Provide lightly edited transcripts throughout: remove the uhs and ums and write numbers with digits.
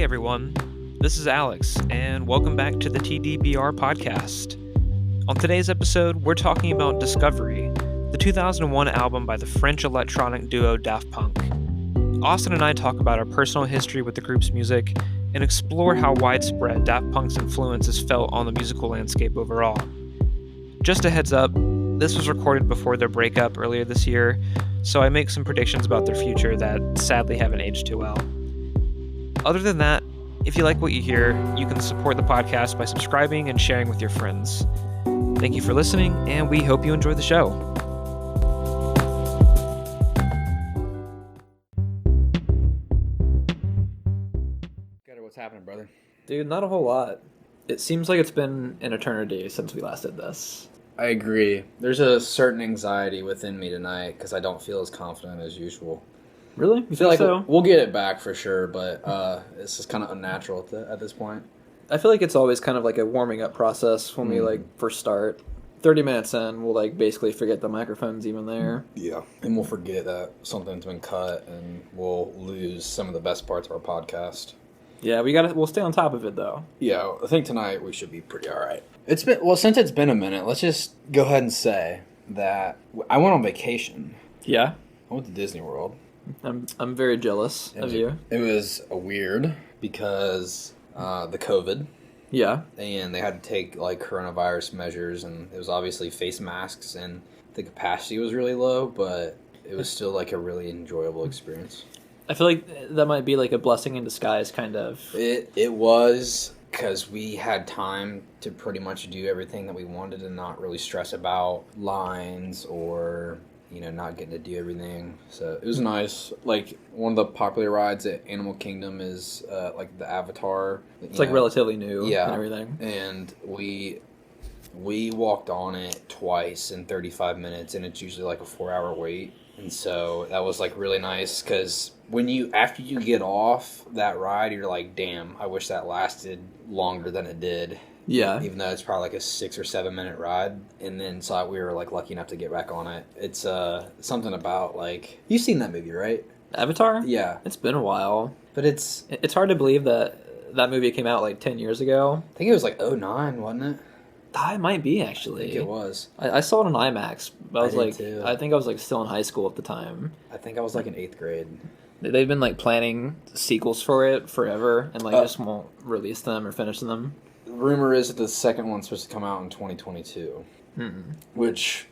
Hey everyone, this is Alex, and welcome back to the TDBR podcast. On today's episode, we're talking about Discovery, the 2001 album by the French electronic duo Daft Punk. Austin and I talk about our personal history with the group's music and explore how widespread Daft Punk's influence is felt on the musical landscape overall. Just a heads up, this was recorded before their breakup earlier this year, so I make some predictions about their future that sadly haven't aged too well. Other than that, if you like what you hear, you can support the podcast by subscribing and sharing with your friends. Thank you for listening, and we hope you enjoy the show. What's happening, brother? Dude, not a whole lot. It seems like it's been an eternity since we last did this. I agree. There's a certain anxiety within me tonight because I don't feel as confident as usual. Really? I feel like we'll get it back for sure, but it's just kind of unnatural at this point. I feel like it's always kind of like a warming up process when we first start. 30 minutes in, we'll basically forget the microphone's even there. Yeah, and we'll forget that something's been cut, and we'll lose some of the best parts of our podcast. Yeah, we'll stay on top of it though. Yeah, I think tonight we should be pretty all right. Since it's been a minute, let's just go ahead and say that I went on vacation. Yeah? I went to Disney World. I'm very jealous of you. It was weird because the COVID. Yeah. And they had to take coronavirus measures, and it was obviously face masks, and the capacity was really low, but it was still a really enjoyable experience. I feel like that might be a blessing in disguise, kind of. It was, because we had time to pretty much do everything that we wanted and not really stress about lines or not getting to do everything. So it was nice. One of the popular rides at Animal Kingdom is the Avatar. It's relatively new and everything. And we walked on it twice in 35 minutes, and it's usually a 4-hour wait. And so that was really nice because after you get off that ride, you're like, damn, I wish that lasted longer than it did. Yeah. Even though it's probably a 6 or 7 minute ride. And then so we were lucky enough to get back on it. It's something about you've seen that movie, right? Avatar? Yeah. It's been a while. But it's hard to believe that movie came out 10 years ago. I think it was 2009, wasn't it? It might be, actually. I think it was. I saw it in IMAX. But I was too. I think I was still in high school at the time. I think I was in 8th grade. They've been planning sequels for it forever and just won't release them or finish them. The rumor is that the second one's supposed to come out in 2022. Which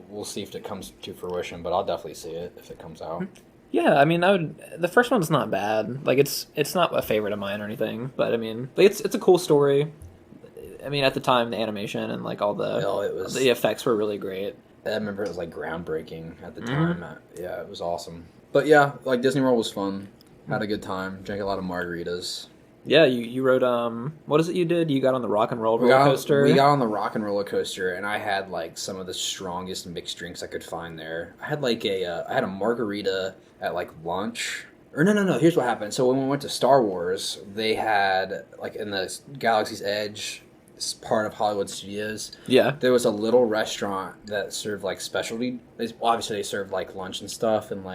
we'll see if it comes to fruition, but I'll definitely see it if it comes out. Yeah, I mean, the first one's not bad. It's not a favorite of mine or anything, but I mean, it's a cool story. I mean, at the time, the animation and all the effects were really great. I remember it was groundbreaking at the time. Yeah, it was awesome. But yeah, Disney World was fun. Had a good time. Drank a lot of margaritas. Yeah, you rode what is it you did? You got on the rock and roll roller coaster. We got on the rock and roller coaster, and I had some of the strongest mixed drinks I could find there. I had I had a margarita at lunch. Or no. Here's what happened. So when we went to Star Wars, they had in the Galaxy's Edge part of Hollywood Studios. Yeah. There was a little restaurant that served specialty. Obviously, they served lunch and stuff, and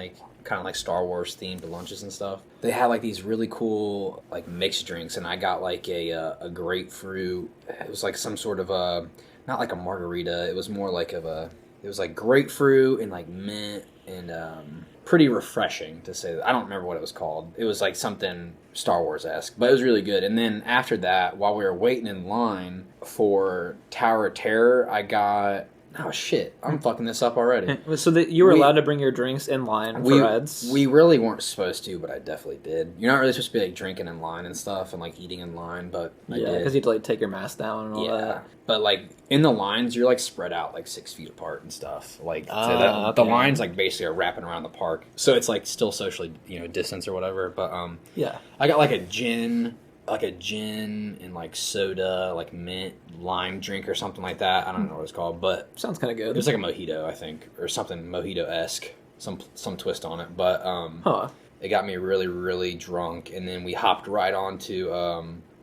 kind of Star Wars themed lunches and stuff. They had these really cool mixed drinks, and I got a grapefruit. It was some sort of a, not a margarita. It was more it was grapefruit and mint and pretty refreshing, to say that. I don't remember what it was called. It was something Star Wars-esque, but it was really good. And then after that, while we were waiting in line for Tower of Terror, I got... Oh, shit. I'm fucking this up already. So you were allowed to bring your drinks in line for rides? We really weren't supposed to, but I definitely did. You're not really supposed to be drinking in line and stuff and eating in line, but I did. Yeah, because you had to take your mask down and all that. But in the lines, you're spread out 6 feet apart and stuff. The lines basically are wrapping around the park, so it's still socially distance or whatever. But yeah, I got a gin and soda, mint lime drink or something like that. I don't know what it's called, but sounds kind of good. It was a mojito, I think, or something mojito-esque, some twist on it. But it got me really, really drunk, and then we hopped right onto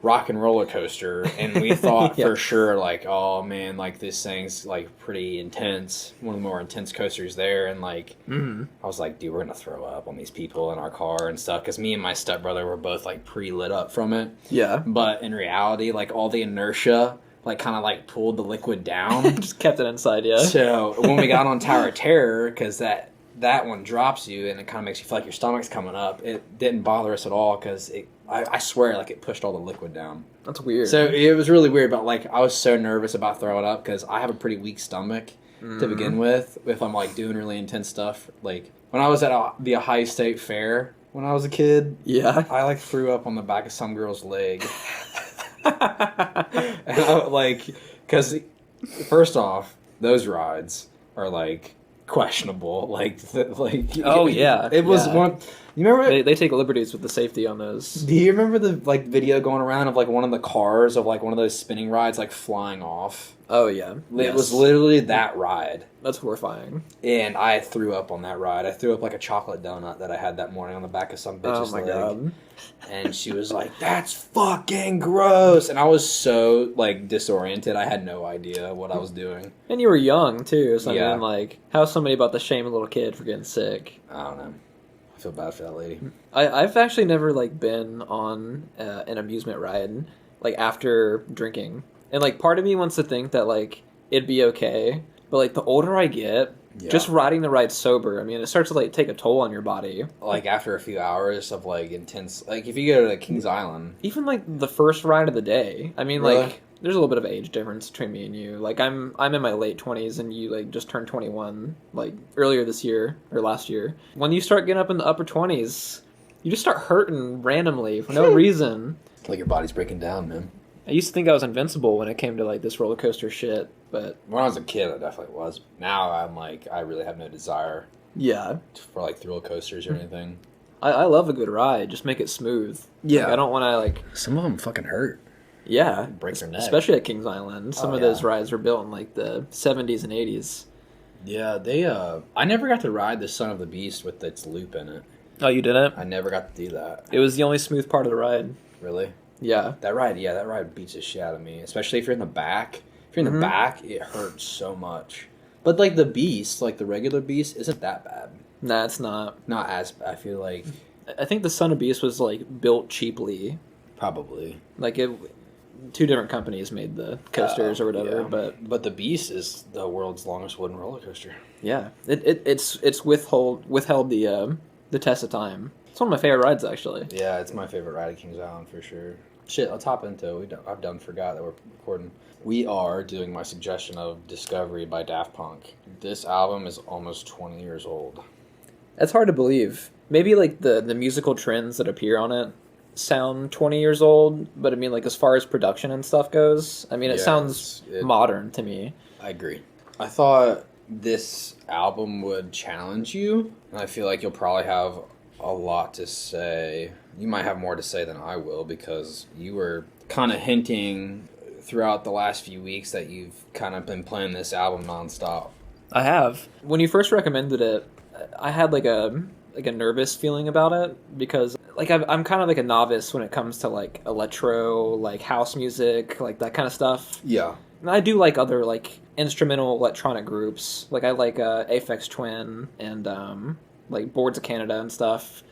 Rock and Roller Coaster, and we thought for sure, like, oh man, like this thing's like pretty intense, one of the more intense coasters there, and like, I was like, dude, we're gonna throw up on these people in our car and stuff, because me and my stepbrother were both like pre-lit up from it. Yeah. But in reality, like all the inertia, like kind of like pulled the liquid down, just kept it inside. Yeah. So when we got on Tower of Terror, because that one drops you and it kind of makes you feel like your stomach's coming up, it didn't bother us at all because I swear, like, it pushed all the liquid down. That's weird. So it was really weird, but, like, I was so nervous about throwing up because I have a pretty weak stomach to begin with if I'm, like, doing really intense stuff. Like, when I was at the Ohio State Fair when I was a kid, I, like, threw up on the back of some girl's leg. And I, like, because, first off, those rides are, like, questionable. It was one... You remember they take liberties with the safety on those. Do you remember the like video going around of like one of the cars of like one of those spinning rides like flying off? Oh yeah. It was literally that ride. That's horrifying. And I threw up on that ride. I threw up like a chocolate donut that I had that morning on the back of some bitch's leg. God. And she was like, "That's fucking gross." And I was so like disoriented. I had no idea what I was doing. And you were young too, so I mean, like, how's somebody about to shame a little kid for getting sick? I don't know. I feel bad for that lady. I've actually never like been on an amusement ride like after drinking, and like part of me wants to think that like it'd be okay, but like the older I get, just riding the ride sober, I mean, it starts to like take a toll on your body. Like after a few hours of like intense, like if you go to like Kings Island, even like the first ride of the day, I mean, like there's a little bit of age difference between me and you. Like I'm in my late 20s and you like just turned 21 like earlier this year or last year. When you start getting up in the upper 20s, you just start hurting randomly for no reason. Like your body's breaking down, man. I used to think I was invincible when it came to like this roller coaster shit, but when I was a kid, I definitely was. Now I'm like, I really have no desire. For like thrill coasters or anything. I love a good ride. Just make it smooth. Yeah. Like, I don't want to like. Some of them fucking hurt. Yeah. Break their neck. Especially at Kings Island. Some of those rides were built in like the 70s and 80s. Yeah, I never got to ride the Son of the Beast with its loop in it. Oh, you didn't? I never got to do that. It was the only smooth part of the ride. Really? Yeah. That ride beats the shit out of me. Especially if you're in the back. If you're in the back, it hurts so much. But like the Beast, like the regular Beast, isn't that bad. Nah, it's not. Not as bad, I feel like. I think the Son of Beast was like built cheaply. Probably. Like two different companies made the coasters or whatever, but the Beast is the world's longest wooden roller coaster. Yeah, it's withheld the test of time. It's one of my favorite rides, actually. Yeah, it's my favorite ride at Kings Island for sure. Shit, let's hop into it. I've forgot that we're recording. We are doing my suggestion of Discovery by Daft Punk. This album is almost 20 years old. That's hard to believe. Maybe like the musical trends that appear on it sound 20 years old, but I mean, like, as far as production and stuff goes, I mean, it sounds modern to me. I agree. I thought this album would challenge you, and I feel like you'll probably have a lot to say. You might have more to say than I will, because you were kind of hinting throughout the last few weeks that you've kind of been playing this album nonstop. I have. When you first recommended it, I had like a nervous feeling about it, because like I'm kind of like a novice when it comes to like electro, like house music, like that kind of stuff. Yeah. And I do like other like instrumental electronic groups. Like I like Aphex Twin and like Boards of Canada and stuff.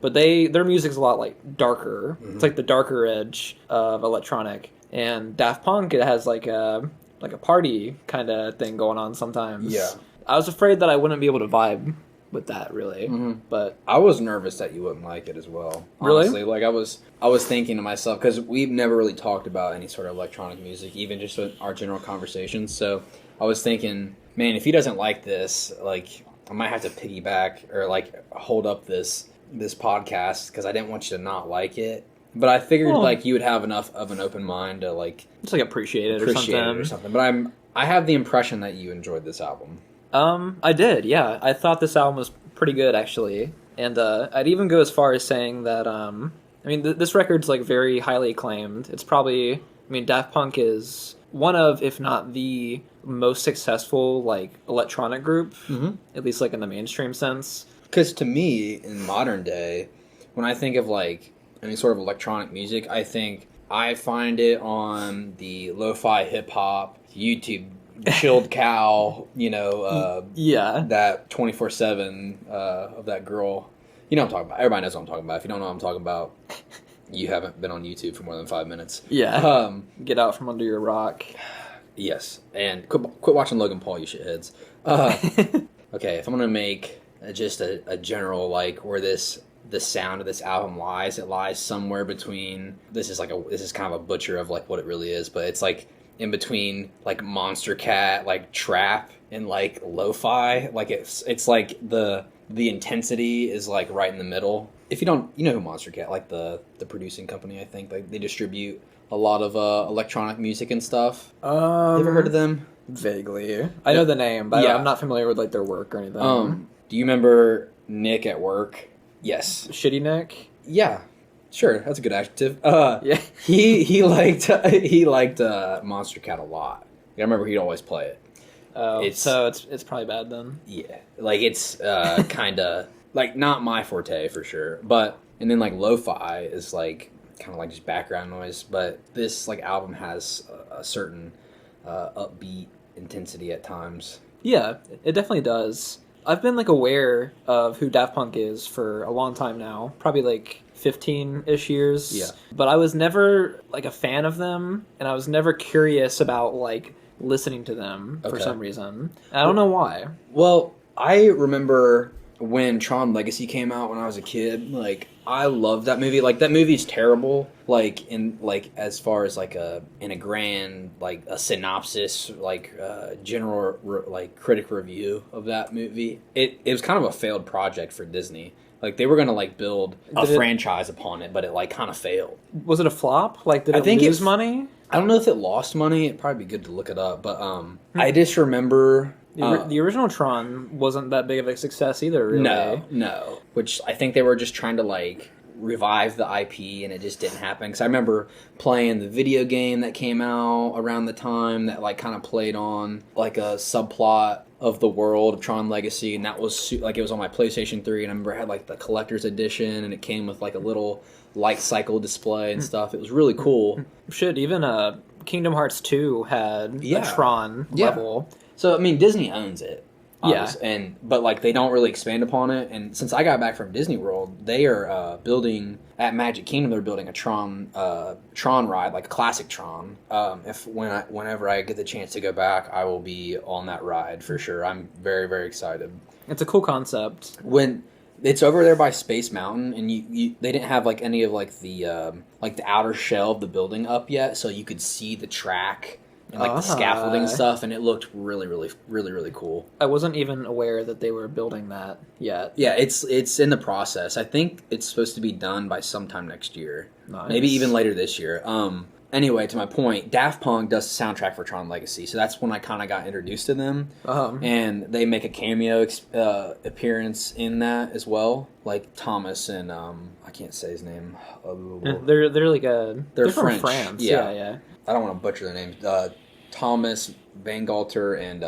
But their music's a lot like darker. Mm-hmm. It's like the darker edge of electronic. And Daft Punk, it has like a party kind of thing going on sometimes. Yeah. I was afraid that I wouldn't be able to vibe with that, really. Mm-hmm. But I was nervous that you wouldn't like it as well. Honestly. Really? Like I was thinking to myself, because we've never really talked about any sort of electronic music, even just with our general conversations. So I was thinking, man, if he doesn't like this, like I might have to piggyback or like hold up this podcast, because I didn't want you to not like it. But I figured like you would have enough of an open mind to like just like appreciate it or something. But I have the impression that you enjoyed this album. I did, yeah. I thought this album was pretty good, actually. And I'd even go as far as saying that, I mean, this record's, like, very highly acclaimed. It's probably, I mean, Daft Punk is one of, if not the most successful, like, electronic group, at least, like, in the mainstream sense. Because to me, in modern day, when I think of, like, any sort of electronic music, I think I find it on the lo-fi hip-hop, YouTube, Chilled Cow, that 24/7 of that girl. You know what I'm talking about. Everybody knows what I'm talking about. If you don't know what I'm talking about, you haven't been on YouTube for more than 5 minutes. Yeah. Get out from under your rock. Yes. And quit watching Logan Paul, you shitheads. Okay, if I'm going to make just a general, like, where the sound of this album lies, it lies somewhere between, this is kind of a butcher of, like, what it really is, but it's, like, in between, like, Monster Cat, like, trap, and, like, lo-fi. Like, it's like, the intensity is, like, right in the middle. If you don't, you know who Monster Cat, like, the producing company, I think. Like, they distribute a lot of electronic music and stuff. You ever heard of them? Vaguely. I know the name, but I'm not familiar with, like, their work or anything. Do you remember Nick at work? Yes. Shitty Nick? Yeah. Sure, that's a good adjective. Yeah. He liked Monster Cat a lot. I remember he'd always play it. Oh, so it's probably bad then. Yeah, like it's kind of like not my forte for sure. But and then like lo-fi is like kind of like just background noise. But this like album has a certain upbeat intensity at times. Yeah, it definitely does. I've been like aware of who Daft Punk is for a long time now, probably like 15-ish years. Yeah. But I was never like a fan of them, and I was never curious about like listening to them for some reason. I don't know why. Well, I remember when Tron Legacy came out when I was a kid. Like, I loved that movie. Like, that movie's terrible. Like, as far as like in a grand like a synopsis, like general like critic review of that movie. It was kind of a failed project for Disney. Like, they were gonna like build a franchise upon it, but it like kind of failed. Was it a flop? Like, did it lose money? I don't know if it lost money. It'd probably be good to look it up. But I just remember the original Tron wasn't that big of a success either. Really. No. Which I think they were just trying to like revive the IP, and it just didn't happen. Because I remember playing the video game that came out around the time that like kind of played on like a subplot of the world of Tron Legacy, and that was like it was on my PlayStation 3, and I remember it had like the collector's edition, and it came with like a little light cycle display and stuff. It was really cool. Shit, even Kingdom Hearts 2 had a Tron level. So I mean, Disney owns it. Yeah. But like they don't really expand upon it. And since I got back from Disney World, they are building at Magic Kingdom. They're building a Tron ride, like a classic Tron. Whenever I get the chance to go back, I will be on that ride for sure. I'm very, very excited. It's a cool concept. When it's over there by Space Mountain, and they didn't have like any of like the outer shell of the building up yet, so you could see the track. And like the scaffolding stuff, and it looked really, really, really, really cool. I wasn't even aware that they were building that yet. Yeah, it's in the process. I think it's supposed to be done by sometime next year. Nice. Maybe even later this year. Anyway, to my point, Daft Punk does the soundtrack for Tron Legacy, so that's when I kind of got introduced to them. And they make a cameo appearance in that as well, like Thomas and I can't say his name. They're like they're French. from France. Yeah. I don't want to butcher their names. Thomas Bangalter and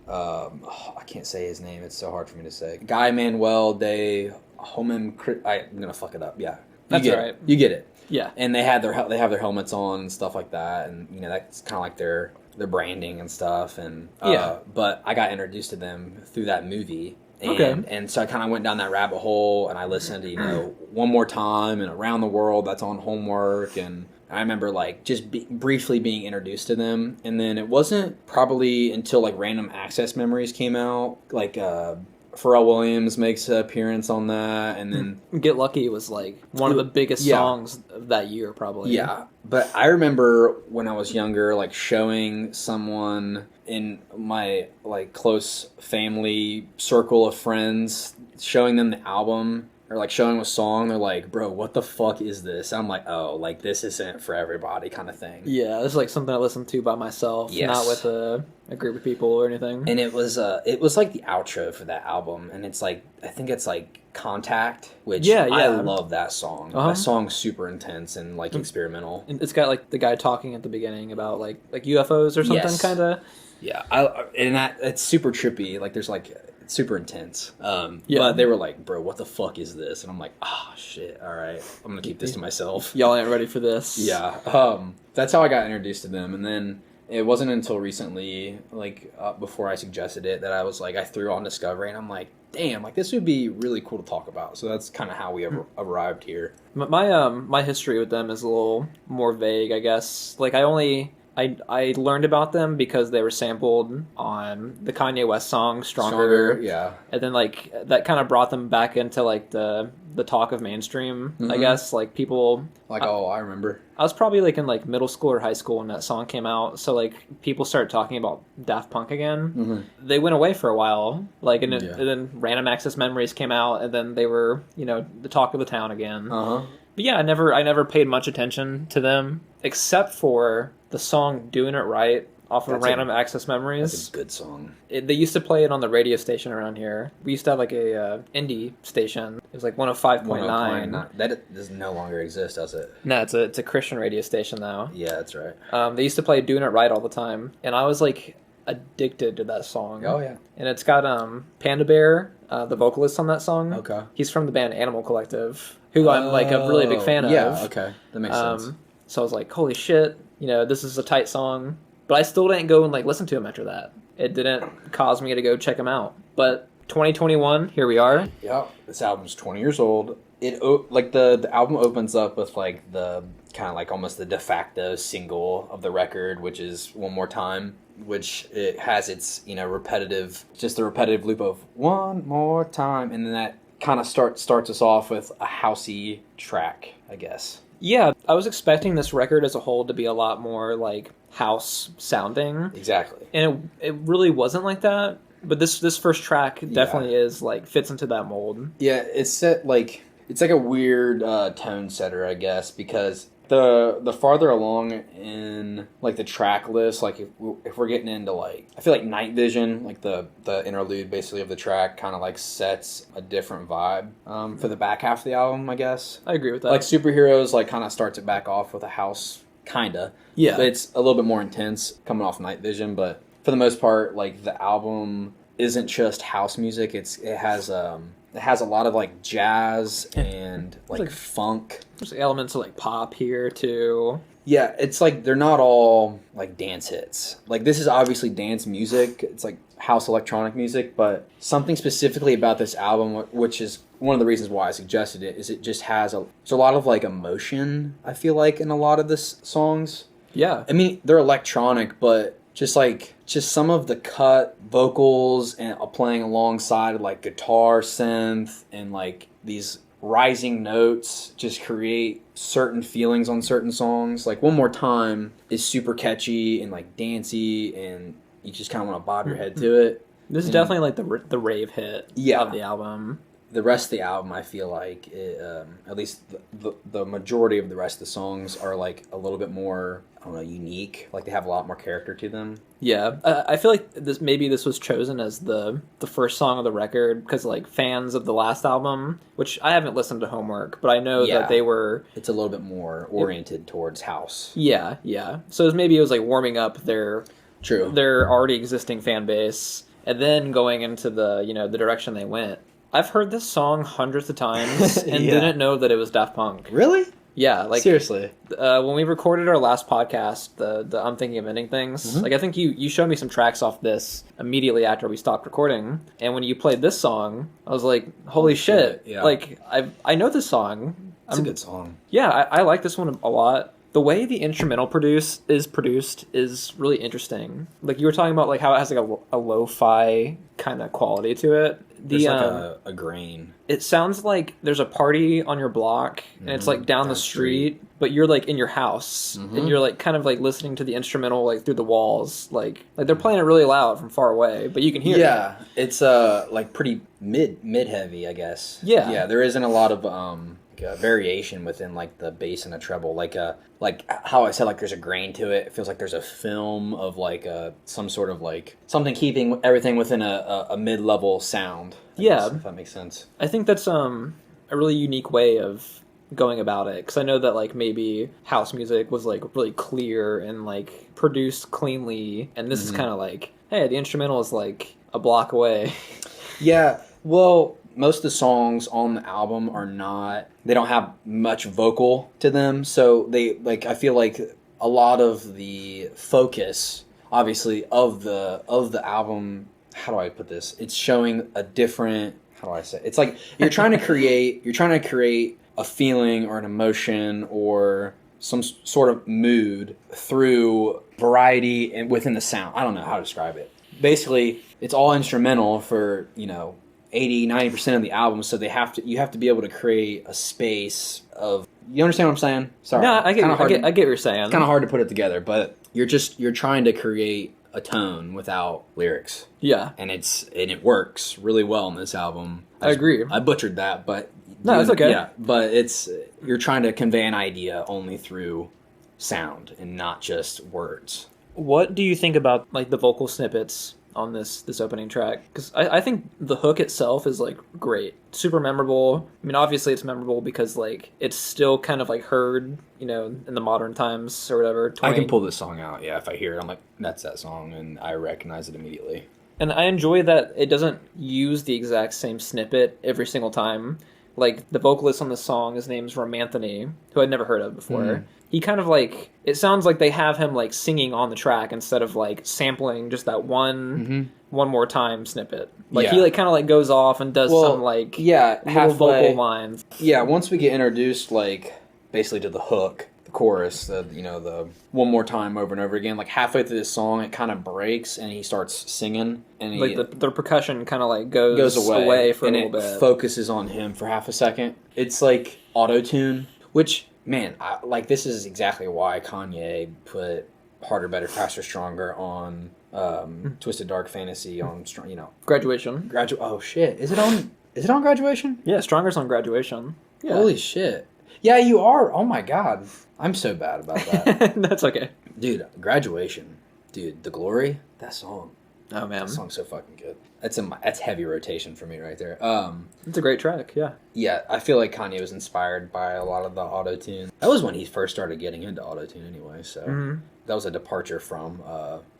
I can't say his name. It's so hard for me to say. Guy Manuel de Homem. I'm gonna fuck it up. Yeah, that's right. You get it. Yeah, and they have their helmets on and stuff like that, and that's kind of like their branding and stuff. And but I got introduced to them through that movie. And so I kind of went down that rabbit hole, and I listened to One More Time and Around the World. That's on Homework, and I remember like just briefly being introduced to them, and then it wasn't probably until like Random Access Memories came out, like Pharrell Williams makes an appearance on that, and then Get Lucky was like one of the biggest songs of that year, probably. Yeah, but I remember when I was younger, like showing someone in my like close family circle of friends, showing them the album. Or like showing them a song, they're like, "Bro, what the fuck is this?" I'm like, "Oh, like this isn't for everybody," kind of thing. Yeah, it's like something I listen to by myself, not with a group of people or anything. And it was like the outro for that album, and it's like I think it's like Contact, which I love that song. That song's super intense and like experimental. And it's got like the guy talking at the beginning about like UFOs or something, kind of. Yeah, it's super trippy. Like there's like super intense. But they were like, bro, what the fuck is this? And I'm like, oh shit, all right, I'm gonna keep this to myself. Y'all ain't ready for this. Yeah. That's how I got introduced to them. And then it wasn't until recently, like before I suggested it, that I was like, I threw on Discovery, and I'm like, damn, like this would be really cool to talk about. So that's kind of how we arrived here. My history with them is a little more vague, I guess. Like I learned about them because they were sampled on the Kanye West song Stronger. Yeah. And then like that kind of brought them back into like the talk of mainstream, I guess. Like people like, I remember. I was probably like in like middle school or high school when that song came out. So like people started talking about Daft Punk again. Mm-hmm. They went away for a while. Like and then Random Access Memories came out, and then they were, the talk of the town again. Uh-huh. But yeah, I never paid much attention to them except for the song "Doing It Right" off of Random Access Memories. That's a good song. They used to play it on the radio station around here. We used to have like a indie station. It was like 105.9. That does no longer exist, does it? No, it's a Christian radio station now. Yeah, that's right. They used to play "Doing It Right" all the time, and I was like addicted to that song. Oh yeah. And it's got Panda Bear, the vocalist on that song. Okay. He's from the band Animal Collective, who I'm like a really big fan of. Yeah. Okay, that makes sense. So I was like, holy shit, this is a tight song. But I still didn't go and like listen to him after that. It didn't cause me to go check him out. But 2021, here we are. Yeah, this album's 20 years old. It like the album opens up with like the kind of like almost the de facto single of the record, which is "One More Time," which it has its repetitive, just the repetitive loop of "one more time," and then that kind of starts us off with a housey track, I guess. Yeah, I was expecting this record as a whole to be a lot more like house sounding. Exactly. And it really wasn't like that. But this first track definitely is like fits into that mold. Yeah, it's like a weird tone setter, I guess, because the farther along in like the track list, like if we're getting into like, I feel like Night Vision, like the interlude basically of the track, kind of like sets a different vibe for the back half of the album, I guess. I agree with that. Like Superheroes, like kind of starts it back off with a house, kinda. Yeah. But it's a little bit more intense coming off Night Vision, but for the most part, like the album isn't just house music. It has a lot of like jazz and like funk. There's elements of like pop here too. Yeah, it's like they're not all like dance hits. Like this is obviously dance music. It's like house electronic music, but something specifically about this album, which is one of the reasons why I suggested it, is it just has there's a lot of like emotion, I feel like, in a lot of the songs. Yeah. I mean, they're electronic, but just some of the cut vocals and playing alongside like guitar, synth, and like these rising notes just create certain feelings on certain songs. Like One More Time is super catchy and like dancey, and you just kind of want to bob your head to it. This is definitely like the rave hit of the album. The rest of the album, I feel like, at least the majority of the rest of the songs are like a little bit more, I don't know, unique. Like they have a lot more character to them. Yeah, I feel like this was chosen as the first song of the record because like fans of the last album, which I haven't listened to Homework, but I know that they were. It's a little bit more oriented towards house. Yeah. So it was like warming up their already existing fan base, and then going into the the direction they went. I've heard this song hundreds of times and didn't know that it was Daft Punk. Really? Yeah, like seriously. When we recorded our last podcast, the I'm Thinking of Ending Things, like I think you showed me some tracks off this immediately after we stopped recording, and when you played this song, I was like, holy shit. Yeah. Like I know this song. It's a good song. Yeah, I like this one a lot. The way the instrumental is produced is really interesting. Like you were talking about like how it has like a lo-fi kind of quality to it. There's like a grain. It sounds like there's a party on your block and it's like down the street, but you're like in your house and you're like kind of like listening to the instrumental like through the walls. Like they're playing it really loud from far away, but you can hear it. Yeah, it's like pretty mid heavy, I guess. Yeah. Yeah, there isn't a lot of variation within like the bass and the treble, like how I said, like there's a grain to it. It feels like there's a film of like some sort of like something keeping everything within a mid-level sound. If that makes sense. I think that's a really unique way of going about it, because I know that like maybe house music was like really clear and like produced cleanly, and this is kind of like, hey, the instrumental is like a block away. Yeah, well, most of the songs on the album they don't have much vocal to them, so I feel like a lot of the focus, obviously, of the album, how do I put this? It's showing a different, how do I say it? It's like you're trying to create a feeling or an emotion or some sort of mood through variety and within the sound. I don't know how to describe it. Basically, it's all instrumental for, 80-90% of the album, so you have to be able to create a space of, you understand what I'm saying? Sorry. No, I get what you're saying. It's kind of hard to put it together, but you're trying to create a tone without lyrics. Yeah. And it works really well in this album. I agree. I butchered that, but no, it's okay. Yeah, but you're trying to convey an idea only through sound and not just words. What do you think about like the vocal snippets on this opening track? Because I think the hook itself is like great, super memorable. I mean, obviously it's memorable because like it's still kind of like heard, in the modern times or whatever. I can pull this song out, yeah. If I hear it, I'm like, that's that song, and I recognize it immediately. And I enjoy that it doesn't use the exact same snippet every single time. Like, the vocalist on the song, his name's Romanthony, who I'd never heard of before. Mm. He kind of, like, it sounds like they have him, like, singing on the track instead of, like, sampling just that one more time snippet. Like, he, like, kind of, like, goes off and does some, like, little vocal lines. Yeah, once we get introduced, like, basically to the hook, the chorus, the one more time over and over again, like, halfway through this song, it kind of breaks, and he starts singing. And like, the percussion kind of, like, goes away for a little bit. And it focuses on him for half a second. It's, like, auto-tune, which, man, this is exactly why Kanye put Harder, Better, Faster, Stronger on Twisted Dark Fantasy on, Graduation. Oh, shit. Is it on Graduation? Yeah, Stronger's on Graduation. Yeah. Holy shit. Yeah, you are. Oh, my God. I'm so bad about that. That's okay. Dude, Graduation. Dude, The Glory, that song. Oh, man. That song's so fucking good. That's heavy rotation for me right there. It's a great track, yeah. Yeah, I feel like Kanye was inspired by a lot of the auto-tune. That was when he first started getting into auto-tune anyway, so that was a departure from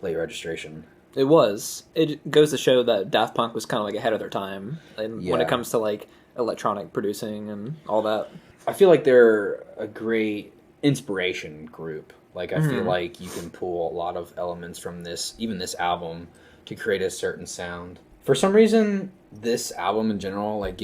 Late Registration. It was. It goes to show that Daft Punk was kind of like ahead of their time when it comes to like electronic producing and all that. I feel like they're a great inspiration group. Like, I feel like you can pull a lot of elements from even this album to create a certain sound. For some reason, this album in general, like,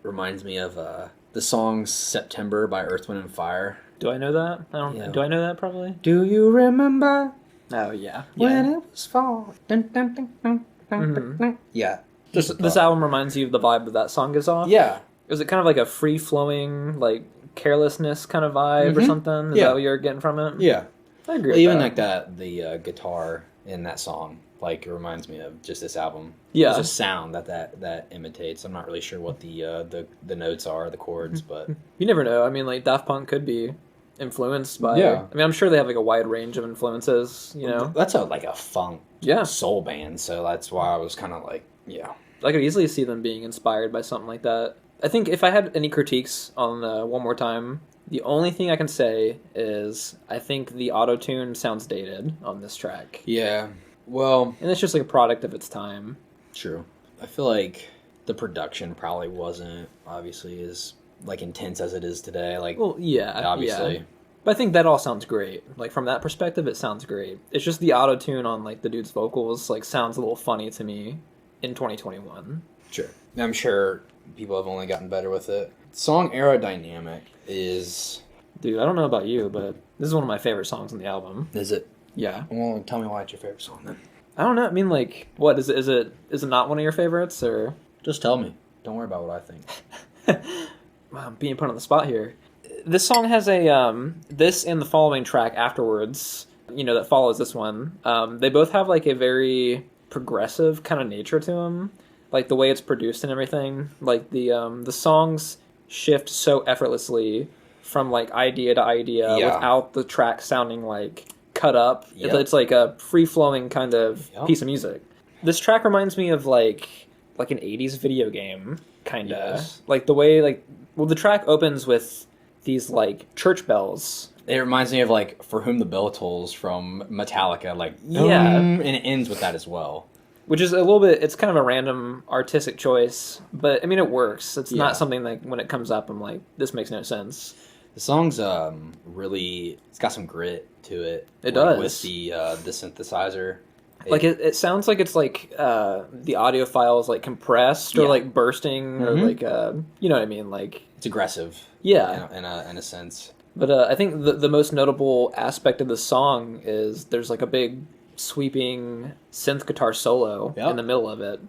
reminds me of the song September by Earth, Wind & Fire. Do I know that? Do I know that probably? Do you remember? Oh, yeah. When it was fall. Dun, dun, dun, dun, dun, dun, dun. Yeah. This album reminds you of the vibe that song gives off? Yeah. Is it kind of like a free-flowing, like, carelessness kind of vibe or something? Is that what you're getting from it? Yeah. I agree with even that. like that, the guitar in that song, like, it reminds me of just this album. Yeah. There's a sound that imitates. I'm not really sure what the notes are, the chords, but... You never know. I mean, like, Daft Punk could be influenced by... Yeah. I mean, I'm sure they have, like, a wide range of influences, you know? That's a funk soul band, so that's why I was kind of like, yeah. I could easily see them being inspired by something like that. I think if I had any critiques on One More Time, the only thing I can say is I think the auto-tune sounds dated on this track. Yeah, well... And it's just like a product of its time. True. I feel like the production probably wasn't, obviously, as, like, intense as it is today. Like, well, yeah. Obviously. Yeah. But I think that all sounds great. Like, from that perspective, it sounds great. It's just the auto-tune on, like, the dude's vocals, like, sounds a little funny to me in 2021. Sure. I'm sure people have only gotten better with it. Song Aerodynamic is... Dude, I don't know about you, but this is one of my favorite songs on the album. Is it? Yeah. Well, tell me why it's your favorite song then. I don't know. I mean, like, what is it not one of your favorites, or just tell me? Don't worry about what I think. Wow, I'm being put on the spot here. This song has a this and the following track afterwards, that follows this one. They both have like a very progressive kind of nature to them, like the way it's produced and everything. Like the songs shift so effortlessly from like idea to idea without the track sounding like cut up. Yep. It's like a free-flowing kind of piece of music. This track reminds me of like an 80s video game, kind of. Yes. Like the way the track opens with these like church bells. It reminds me of like For Whom the Bell Tolls from Metallica, like yeah, and it ends with that as well. Which is a little bit, it's kind of a random artistic choice, but I mean, it works. It's not something that when it comes up, I'm like, this makes no sense. The song's really, it's got some grit to it. It does. With the synthesizer. It sounds like it's like the audio file is like compressed or like bursting or like, you know what I mean? Like, it's aggressive. Yeah. In a sense. But I think the most notable aspect of the song is there's like a big sweeping synth guitar solo in the middle of it.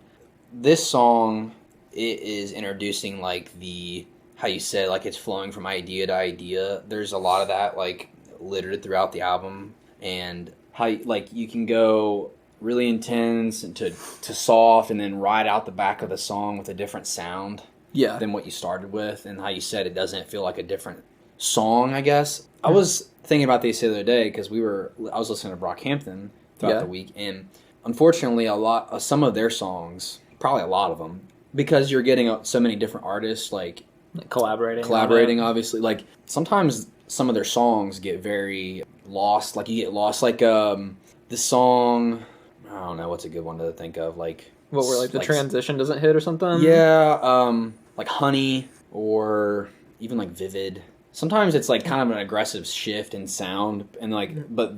This song is introducing like how you said, like it's flowing from idea to idea. There's a lot of that like littered throughout the album, and how like you can go really intense and to soft and then ride out the back of the song with a different sound than what you started with, and how you said it doesn't feel like a different song, I guess. I was thinking about this the other day because I was listening to Brockhampton throughout the week, and unfortunately some of their songs, probably a lot of them, because you're getting so many different artists like collaborating obviously, like sometimes some of their songs get very lost, like you get lost, like the song, I don't know what's a good one to think of, like where like the transition doesn't hit or something. Like Honey, or even like Vivid. Sometimes it's like kind of an aggressive shift in sound, and like, but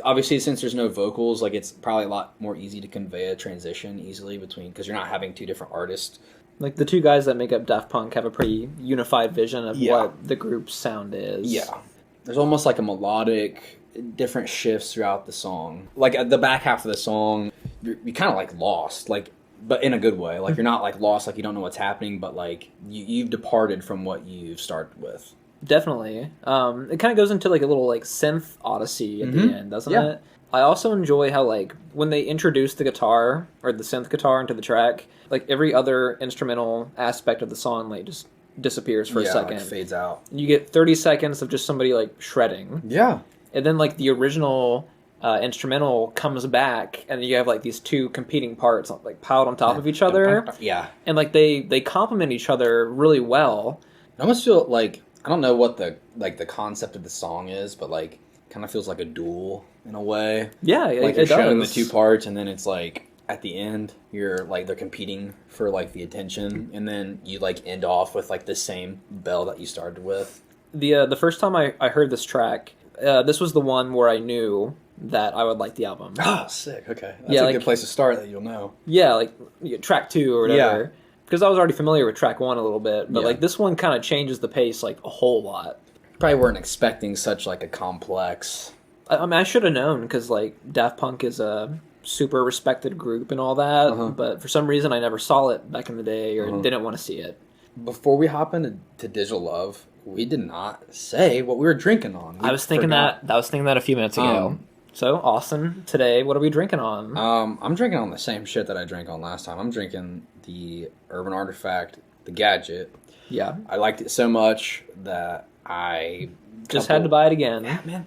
obviously since there's no vocals, like it's probably a lot more easy to convey a transition easily between, because you're not having two different artists. Like the two guys that make up Daft Punk have a pretty unified vision of what the group's sound is. Yeah. There's almost like a melodic, different shifts throughout the song. Like at the back half of the song, you're kind of like lost, like, but in a good way. Like you're not like lost, like you don't know what's happening, but like you've departed from what you've started with. Definitely. It kind of goes into like a little like synth odyssey at the end, doesn't it? I also enjoy how like when they introduce the guitar or the synth guitar into the track, like every other instrumental aspect of the song like just disappears for a second. Like fades out. And you get 30 seconds of just somebody like shredding. Yeah. And then like the original instrumental comes back, and you have like these two competing parts like piled on top of each other. Yeah. And like they complement each other really well. I almost feel like, I don't know what the concept of the song is, but like kind of feels like a duel in a way. Yeah, like you're showing the two parts, and then it's like at the end you're like they're competing for like the attention, and then you like end off with like the same bell that you started with. The first time I heard this track, this was the one where I knew that I would like the album. Ah, sick. Okay, that's a good place to start. That you'll know. Yeah, like track 2 or whatever. Yeah. Because I was already familiar with track 1 a little bit, but like this one kind of changes the pace like a whole lot. Probably weren't expecting such like a complex. I mean, I should have known, because like Daft Punk is a super respected group and all that, but for some reason I never saw it back in the day, or didn't want to see it. Before we hop into Digital Love, we did not say what we were drinking on. I was thinking that a few minutes ago. So, Austin, today, what are we drinking on? I'm drinking on the same shit that I drank on last time. I'm drinking the Urban Artifact, the Gadget. Yeah. I liked it so much that I just had to buy it again. Yeah, man,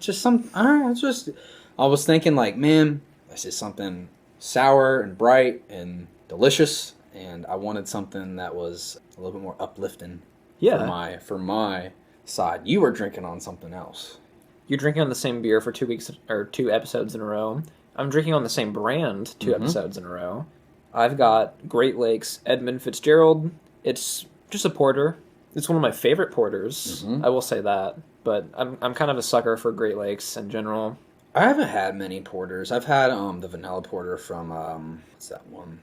I was thinking like, man, this is something sour and bright and delicious, and I wanted something that was a little bit more uplifting. Yeah. For my side. You were drinking on something else. You're drinking on the same beer for 2 weeks or 2 episodes in a row. I'm drinking on the same brand 2 episodes in a row. I've got Great Lakes Edmund Fitzgerald. It's just a porter. It's one of my favorite porters. I will say that. But I'm kind of a sucker for Great Lakes in general. I haven't had many porters. I've had the vanilla porter from what's that one?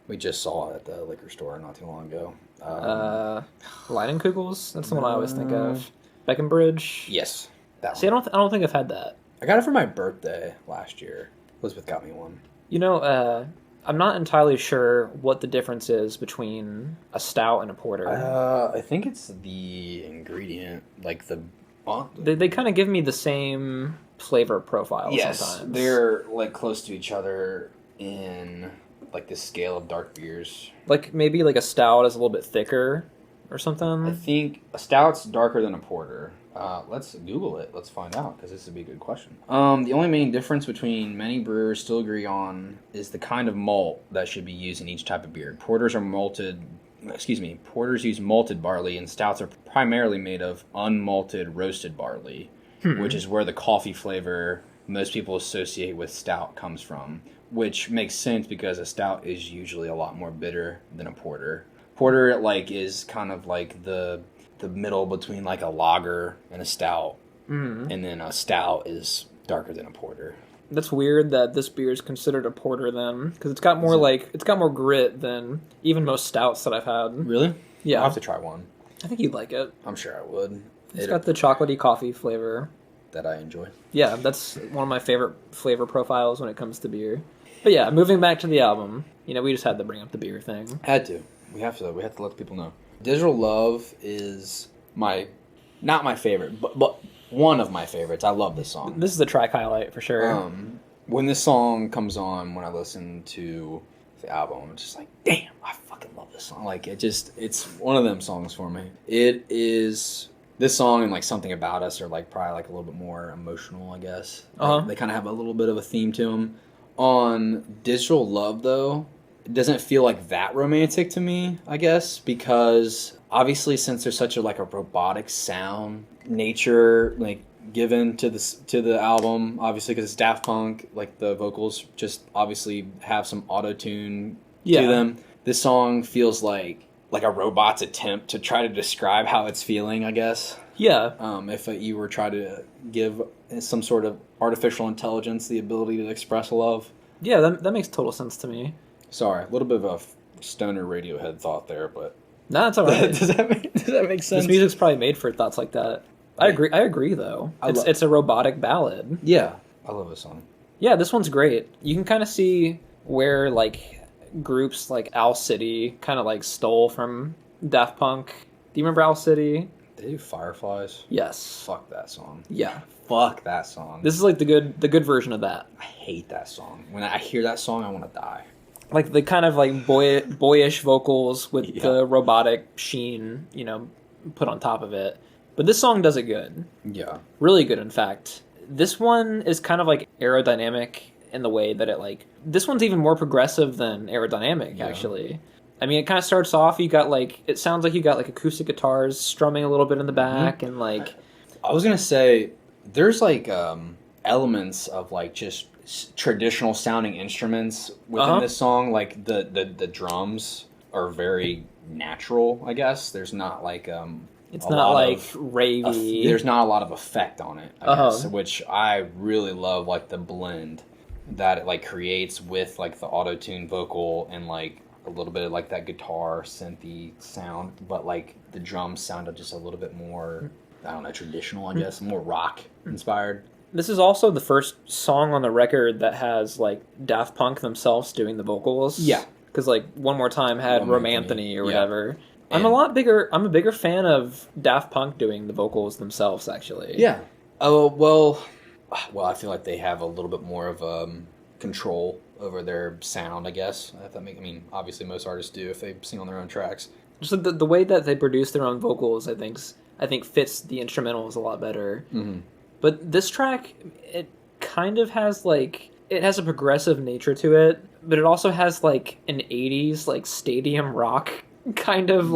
We just saw it at the liquor store not too long ago. Leinenkugels? That's the one I always think of. Beckenbridge? Yes. See, I don't think I've had that. I got it for my birthday last year. Elizabeth got me one. You know, I'm not entirely sure what the difference is between a stout and a porter. I think it's the ingredient, like the... They kind of give me the same flavor profile sometimes. Yes, they're like close to each other in like this scale of dark beers. Like maybe like a stout is a little bit thicker or something? I think a stout's darker than a porter. Let's Google it. Let's find out, because this would be a good question. The only main difference between many brewers still agree on is the kind of malt that should be used in each type of beer. Porters use malted barley, and stouts are primarily made of unmalted roasted barley, which is where the coffee flavor most people associate with stout comes from, which makes sense because a stout is usually a lot more bitter than a porter. Porter like is kind of like the middle between like a lager and a stout, and then a stout is darker than a porter. That's weird that this beer is considered a porter then, because it's got more grit than even most stouts that I've had. Really? Yeah, I'll have to try one. I think you'd like it. I'm sure I would. It's got the chocolatey coffee flavor that I enjoy. Yeah, that's one of my favorite flavor profiles when it comes to beer. But yeah, moving back to the album, we just had to bring up the beer thing. Had to. We have to let people know. Digital Love is not my favorite, but one of my favorites. I love this song. This is a track highlight for sure. When this song comes on, when I listen to the album, I'm just like, damn, I fucking love this song. Like, it's one of them songs for me. It is this song and like Something About Us are like probably like a little bit more emotional, I guess. They kind of have a little bit of a theme to them. On Digital Love, though, it doesn't feel like that romantic to me, I guess, because obviously since there's such a like a robotic sound nature like given to the album, obviously because it's Daft Punk, like the vocals just obviously have some auto-tune to them. This song feels like a robot's attempt to try to describe how it's feeling, I guess. Yeah. If you were trying to give some sort of artificial intelligence the ability to express love. Yeah, that makes total sense to me. Sorry, a little bit of a stoner Radiohead thought there, but no, that's all right. does that make sense? This music's probably made for thoughts like that. I agree though. It's a robotic ballad. Yeah, I love this song. Yeah, this one's great. You can kind of see where like groups like Owl City kind of like stole from Daft Punk. Do you remember Owl City? They do Fireflies? Yes. Fuck that song. Yeah. Fuck that song. This is like the good version of that. I hate that song. When I hear that song, I want to die. Like the kind of like boyish vocals with the robotic sheen, put on top of it. But this song does it good. Yeah. Really good, in fact. This one is kind of like aerodynamic in the way that this one's even more progressive than aerodynamic, actually. I mean, it kind of starts off, it sounds like you got like acoustic guitars strumming a little bit in the back and like... I was going to say, there's like elements of like just traditional sounding instruments within this song. Like the drums are very natural, I guess. There's not like... It's not like ravey. There's not a lot of effect on it, I guess, which I really love, like the blend that it like creates with like the auto-tune vocal and like a little bit of like that guitar synthy sound, but like the drums sounded just a little bit more, I don't know, traditional, I guess, more rock inspired. This is also the first song on the record that has like Daft Punk themselves doing the vocals. Yeah. Because like One More Time had Romanthony or whatever. And I'm a bigger fan of Daft Punk doing the vocals themselves, actually. Yeah. Oh, well, I feel like they have a little bit more of control over their sound, I guess. If that obviously most artists do if they sing on their own tracks. Just the way that they produce their own vocals, I think fits the instrumentals a lot better. Mm-hmm. But this track, it kind of has it has a progressive nature to it, but it also has like an 80s like stadium rock kind of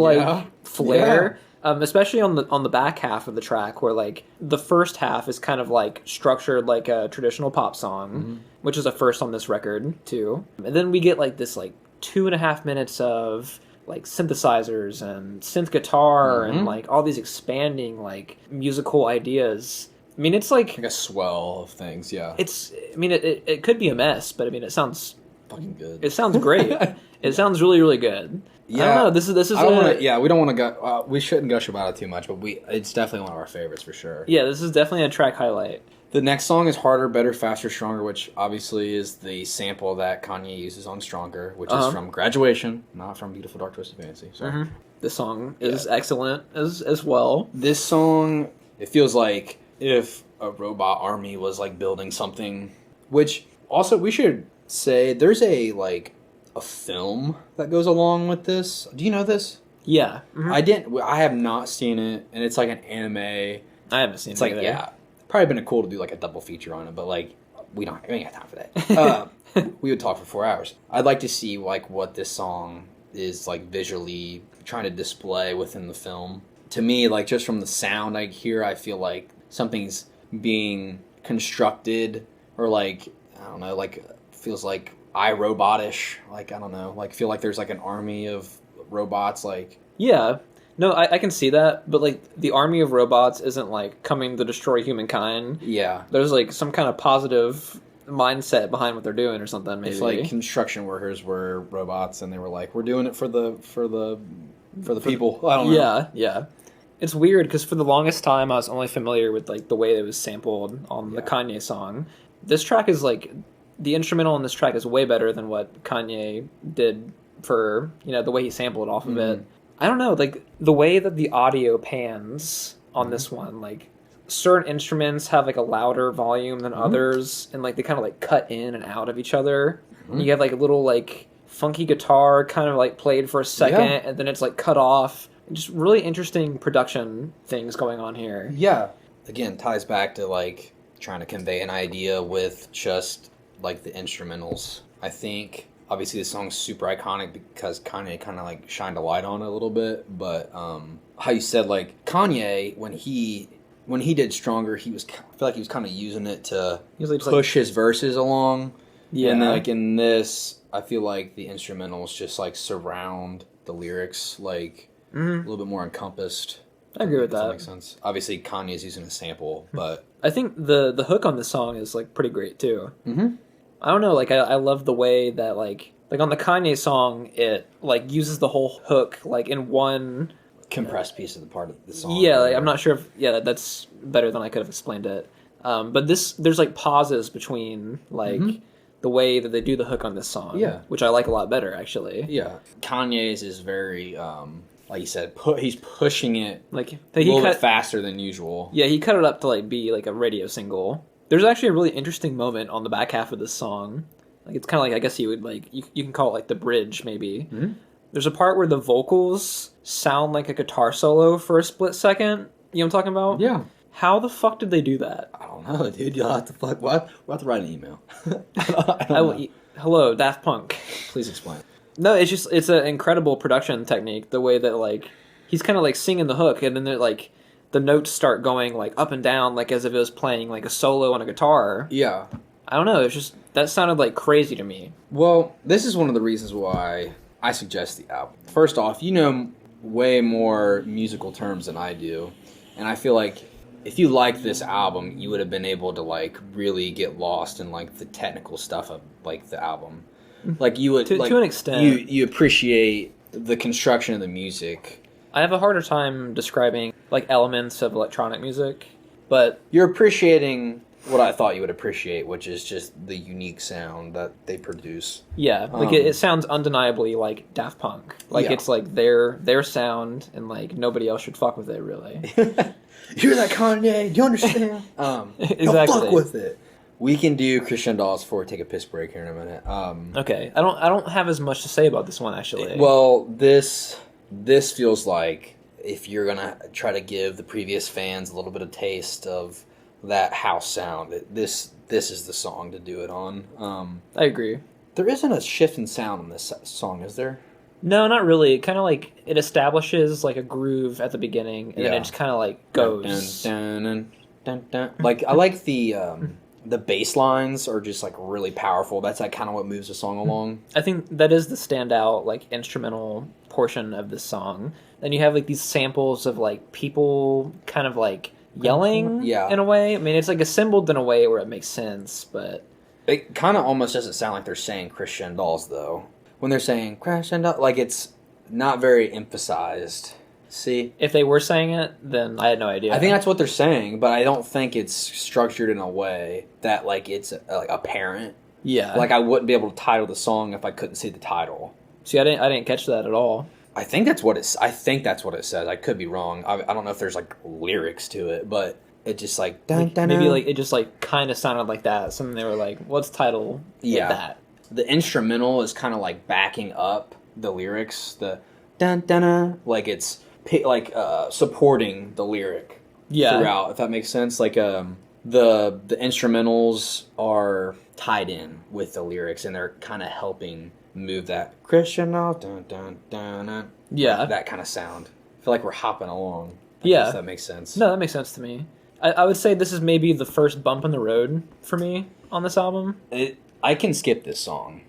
flair, especially on the back half of the track, where like the first half is kind of like structured like a traditional pop song, which is a first on this record too, and then we get like this like 2.5 minutes of like synthesizers and synth guitar and like all these expanding like musical ideas. I mean, it's like a swell of things. Yeah, it could be a mess, but I mean, it sounds fucking good. It sounds great. It sounds really, really good. Yeah, I don't know. This is. We don't want to go. We shouldn't gush about it too much, but it's definitely one of our favorites for sure. Yeah, this is definitely a track highlight. The next song is Harder, Better, Faster, Stronger, which obviously is the sample that Kanye uses on Stronger, which is from Graduation, not from Beautiful Dark Twisted Fantasy. So this song is excellent as well. This song, it feels like if a robot army was like building something, which also we should say there's a film that goes along with this. Do you know this? Yeah. I have not seen it, and it's like an anime. I haven't seen it either. Yeah, probably been cool to do like a double feature on it, but like we ain't got time for that. We would talk for 4 hours. I'd like to see like what this song is like visually trying to display within the film. To me, like just from the sound I hear, I feel like something's being constructed or like I don't know, like feels like iRobot-ish. Like I don't know, like feel like there's like an army of robots. Like Yeah. No, I can see that, but like the army of robots isn't like coming to destroy humankind. yeah, There's like some kind of positive mindset behind what they're doing or something. Maybe it's like construction workers were robots, and they were like, we're doing it for the people. I don't know. Yeah, yeah. It's weird because for the longest time I was only familiar with like the way it was sampled on the Kanye song. This track is like the instrumental in this track is way better than what Kanye did for, you know, the way he sampled off of it. I don't know, like the way that the audio pans on this one, like certain instruments have like a louder volume than others, and like they kind of like cut in and out of each other. And you have like a little like funky guitar kind of like played for a second, and then it's like cut off. Just really interesting production things going on here. Yeah. Again, ties back to like trying to convey an idea with just like the instrumentals. I think obviously the song's super iconic because Kanye kind of like shined a light on it a little bit, but how you said like Kanye when he did Stronger, I feel like he was kind of using it to push his verses along. Yeah. And then like in this, I feel like the instrumentals just like surround the lyrics like a little bit more encompassed. I agree with that. That makes sense. Obviously, Kanye's using a sample, but I think the hook on this song is like pretty great too. I don't know, like I love the way that like on the Kanye song, it like uses the whole hook like in one compressed piece of the part of the song. Yeah, like, I'm not sure if that's better than I could have explained it. But there's like pauses between like the way that they do the hook on this song, which I like a lot better actually. Yeah, Kanye's is very like you said, he's pushing it like a little bit faster than usual. Yeah, he cut it up to like be like a radio single. There's actually a really interesting moment on the back half of this song. Like it's kind of like, I guess you would like you can call it like the bridge maybe. There's a part where the vocals sound like a guitar solo for a split second. You know what I'm talking about? Yeah. How the fuck did they do that? I don't know, dude. You'll have to we'll have to write an email. Hello, Daft Punk. Please explain. No, it's an incredible production technique. The way that like he's kind of like singing the hook, and then they're like the notes start going like up and down, like as if it was playing like a solo on a guitar. Yeah. I don't know. It's just that sounded like crazy to me. Well, this is one of the reasons why I suggest the album. First off, you know way more musical terms than I do, and I feel like if you like this album, you would have been able to like really get lost in like the technical stuff of like the album. Like you would to an extent. You appreciate the construction of the music. I have a harder time describing like elements of electronic music, but you're appreciating what I thought you would appreciate, which is just the unique sound that they produce. Yeah, like it sounds undeniably like Daft Punk. Like it's like their sound, and like nobody else should fuck with it really. Hear that, Kanye? Do you understand? Exactly. Don't fuck with it. We can do Christian Dolls before we take a piss break here in a minute. Okay, I don't have as much to say about this one actually. Well, this feels like if you're gonna try to give the previous fans a little bit of taste of that house sound, this is the song to do it on. I agree. There isn't a shift in sound in this song, is there? No, not really. It kind of like it establishes like a groove at the beginning, and then it just kind of like goes. Dun, dun, dun, dun. Like I like the bass lines are just like really powerful. That's like kind of what moves the song along. I think that is the standout like instrumental portion of this song. Then you have like these samples of like people kind of like yelling in a way. I mean, it's like assembled in a way where it makes sense, but it kind of almost doesn't sound like they're saying Christian Dolls though. When they're saying Christian Dolls, like it's not very emphasized. See? If they were saying it, then I had no idea. I think that's what they're saying, but I don't think it's structured in a way that like it's like apparent. Yeah. Like I wouldn't be able to title the song if I couldn't see the title. See, I didn't catch that at all. I think that's what it says. I could be wrong. I don't know if there's like lyrics to it, but it just like, maybe like it just like kind of sounded like that. Something they were like, "Let's title that." The instrumental is kind of like backing up the lyrics. The dun dun like it's like supporting the lyric throughout. If that makes sense. Like the instrumentals are tied in with the lyrics, and they're kind of helping move that Christian dun dun dun dun. Yeah, that kind of sound. I feel like we're hopping along. Yeah, if that makes sense. No, that makes sense to me. I would say this is maybe the first bump in the road for me on this album. I can skip this song.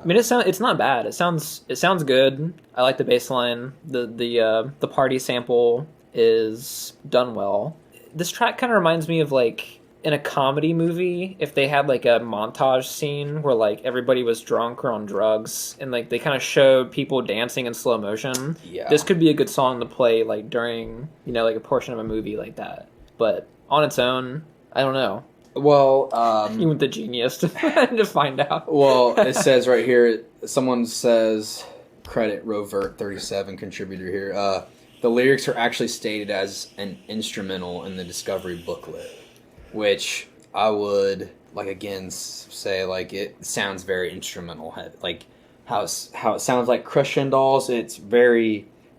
I mean, it's not bad. It sounds good. I like the bass line. The party sample is done well. This track kind of reminds me of like in a comedy movie if they had like a montage scene where like everybody was drunk or on drugs and like they kind of showed people dancing in slow motion. Yeah. This could be a good song to play like during, like a portion of a movie like that. But on its own, I don't know. Well, You went the genius to find out. Well, it says right here, someone says, credit Rovert37 contributor here, the lyrics are actually stated as an instrumental in the Discovery booklet, which I would, like, again, say, like, it sounds very instrumental. Like, how it sounds like crescendos, it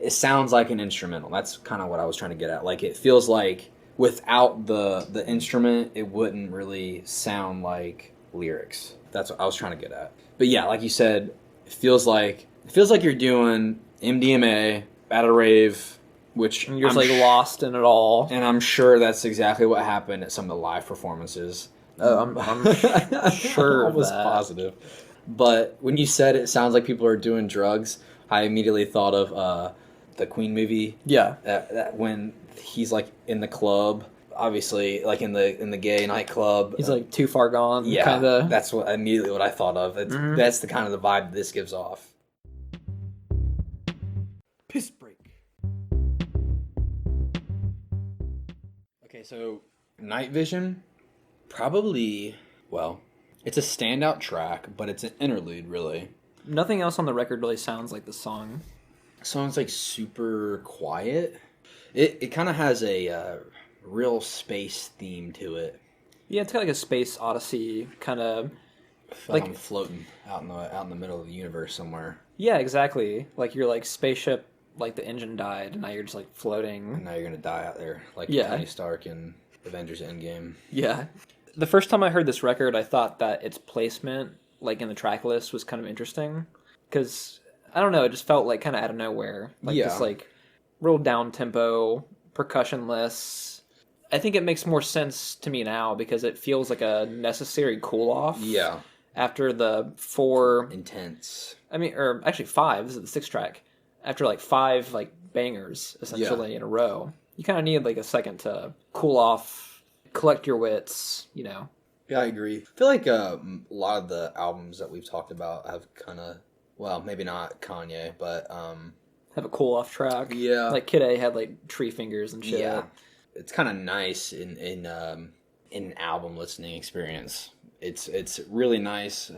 sounds like an instrumental. That's kind of what I was trying to get at. Like, it feels like without the instrument, it wouldn't really sound like lyrics. That's what I was trying to get at. But yeah, like you said, it feels like you're doing MDMA at a rave, which and you're just like lost in it all. And I'm sure that's exactly what happened at some of the live performances. I'm sure I was positive. But when you said it sounds like people are doing drugs, I immediately thought of the Queen movie. Yeah. That when he's like in the club, obviously like in the gay nightclub. He's like too far gone. Yeah, kinda. That's immediately what I thought of. That's the kind of the vibe this gives off. Piss break. Okay, so Night Vision, probably, well, it's a standout track, but it's an interlude, really. Nothing else on the record really sounds like the song. The song's like super quiet. It kind of has a real space theme to it. Yeah, it's got like a space odyssey kind of. I feel like I'm floating out in the middle of the universe somewhere. Yeah, exactly. Like you're like spaceship, like the engine died, and now you're just like floating. And now you're gonna die out there, like Tony Stark in Avengers Endgame. Yeah. The first time I heard this record, I thought that its placement, like in the track list, was kind of interesting. Because, I don't know, it just felt like kind of out of nowhere. Like this like real down tempo, percussionless. I think it makes more sense to me now because it feels like a necessary cool off. Yeah. After the 4 intense. I mean, or actually 5. This is the 6th track. After like 5 like bangers essentially in a row, you kind of need like a second to cool off, collect your wits. Yeah, I agree. I feel like a lot of the albums that we've talked about have kind of, well, maybe not Kanye, but have a cool off track. Yeah, like Kid A had like Tree Fingers and shit. Yeah, it's kind of nice in an album listening experience. It's really nice.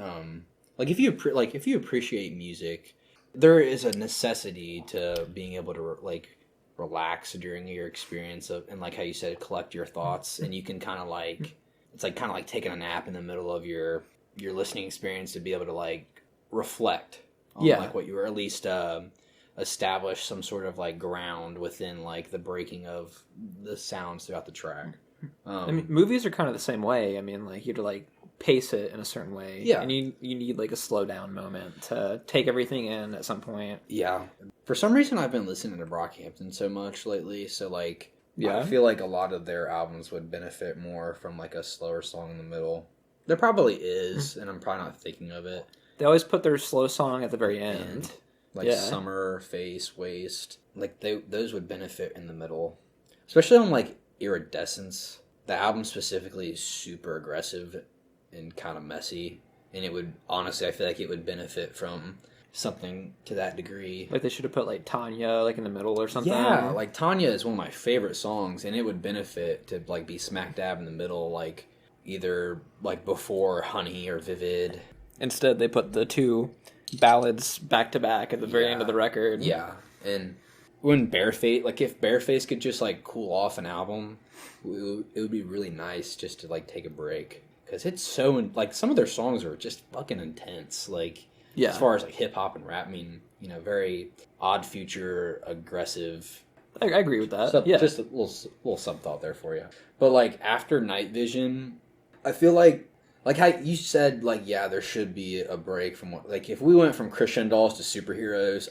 Like if you appreciate music, there is a necessity to being able to relax during your experience of, and like how you said, collect your thoughts, and you can kind of like, it's like kind of like taking a nap in the middle of your listening experience to be able to like reflect on like what you were, at least establish some sort of like ground within like the breaking of the sounds throughout the track. I mean, movies are kind of the same way. I mean, like you have to like pace it in a certain way. Yeah. And you need like a slow down moment to take everything in at some point. Yeah. For some reason I've been listening to Brockhampton so much lately, so like I feel like a lot of their albums would benefit more from like a slower song in the middle. There probably is, and I'm probably not thinking of it. They always put their slow song at the very end. Like Summer, Face, Waste. Like those would benefit in the middle. Especially on like Iridescence. The album specifically is super aggressive and kind of messy, and it would, honestly, I feel like it would benefit from something to that degree. Like they should have put like Tanya like in the middle or something. Yeah, like Tanya is one of my favorite songs, and it would benefit to like be smack dab in the middle, like either like before Honey or Vivid. Instead, they put the 2 ballads back to back at the very end of the record. Yeah, and when Bareface, like if Bareface could just like cool off an album, it would be really nice just to like take a break. Because it's so, like, some of their songs are just fucking intense. Like, as far as, like, hip-hop and rap, I mean, very Odd Future, aggressive. I agree with that. Just a little sub-thought there for you. But, like, after Night Vision, I feel like how you said, like, yeah, there should be a break from what, like, if we went from crescendos to superheroes,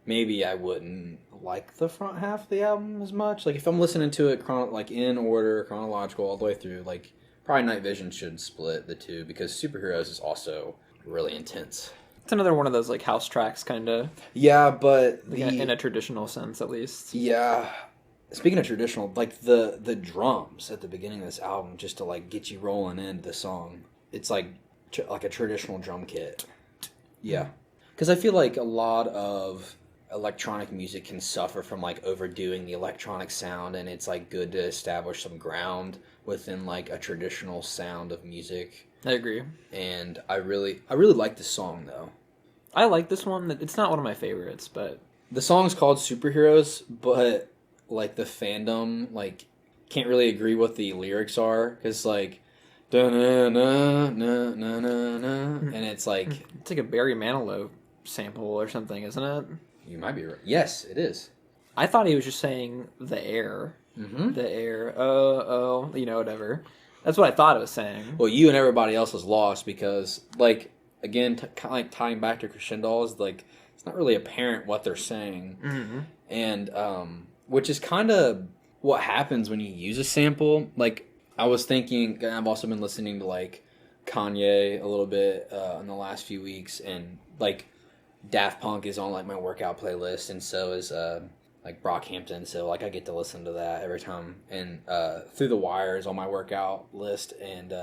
maybe I wouldn't like the front half of the album as much. Like if I'm listening to it in order, chronological all the way through, like probably Night Vision should split the two because Superheroes is also really intense. It's another one of those like house tracks, kind of. Yeah, but in a traditional sense, at least. Yeah. Speaking of traditional, like the drums at the beginning of this album, just to like get you rolling into the song, it's like a traditional drum kit. Yeah, because I feel like a lot of electronic music can suffer from like overdoing the electronic sound, and it's like good to establish some ground within like a traditional sound of music. I agree. And I really like this song though. I like this one. It's not one of my favorites, but the song's called Superheroes, but like the fandom like can't really agree what the lyrics are because like and it's like a Barry Manilow sample or something, isn't it? You might be right. Yes, it is. I thought he was just saying the air. Mm-hmm. The air. Whatever. That's what I thought it was saying. Well, you and everybody else was lost because, like, again, kind of tying back to Crescendos, like, it's not really apparent what they're saying. Mm-hmm. And, which is kind of what happens when you use a sample. Like, I was thinking, I've also been listening to, like, Kanye a little bit in the last few weeks, and, like, Daft Punk is on, like, my workout playlist, and so is, like, Brockhampton, so, like, I get to listen to that every time, and Through the Wire is on my workout list, and,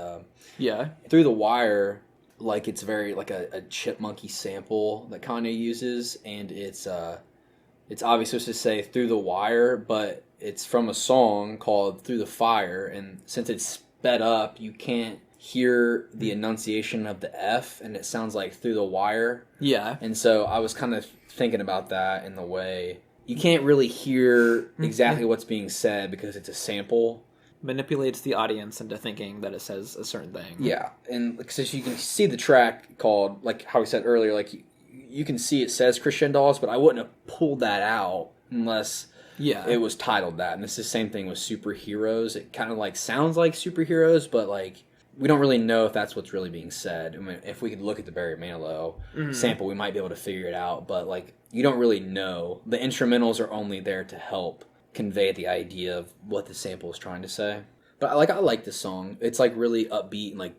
yeah, Through the Wire, like, it's very, like, a chipmunky sample that Kanye uses, and it's obviously supposed to say Through the Wire, but it's from a song called Through the Fire, and since it's sped up, you can't hear the enunciation of the F, and it sounds like Through the Wire. Yeah. And so I was kind of thinking about that in the way you can't really hear exactly what's being said because it's a sample. Manipulates the audience into thinking that it says a certain thing. Yeah, and because you can see the track called, like how we said earlier, like you can see it says Crescendos, but I wouldn't have pulled that out unless it was titled that. And it's the same thing with Superheroes. It kind of like sounds like Superheroes, but like we don't really know if that's what's really being said. I mean, if we could look at the Barry Manilow sample, we might be able to figure it out, but like you don't really know. The instrumentals are only there to help convey the idea of what the sample is trying to say. But I like this song. It's like really upbeat and like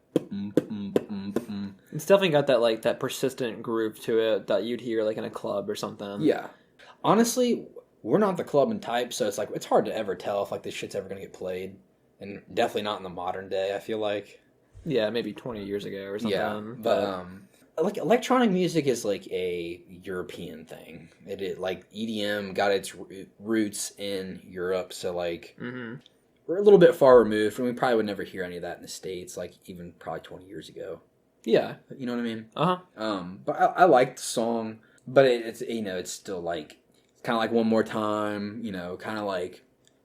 it's definitely got that like that persistent groove to it that you'd hear like in a club or something. Yeah. Honestly, we're not the clubbing type, so it's like it's hard to ever tell if like this shit's ever gonna get played. And definitely not in the modern day, I feel like. Yeah, maybe 20 years ago or something. Yeah, but like electronic music is like a European thing. It like EDM got its roots in Europe, so like we're a little bit far removed, and we probably would never hear any of that in the States, like even probably 20 years ago. Yeah, you know what I mean. But I like the song, but it's it's still like kind of like One More Time. Kind of like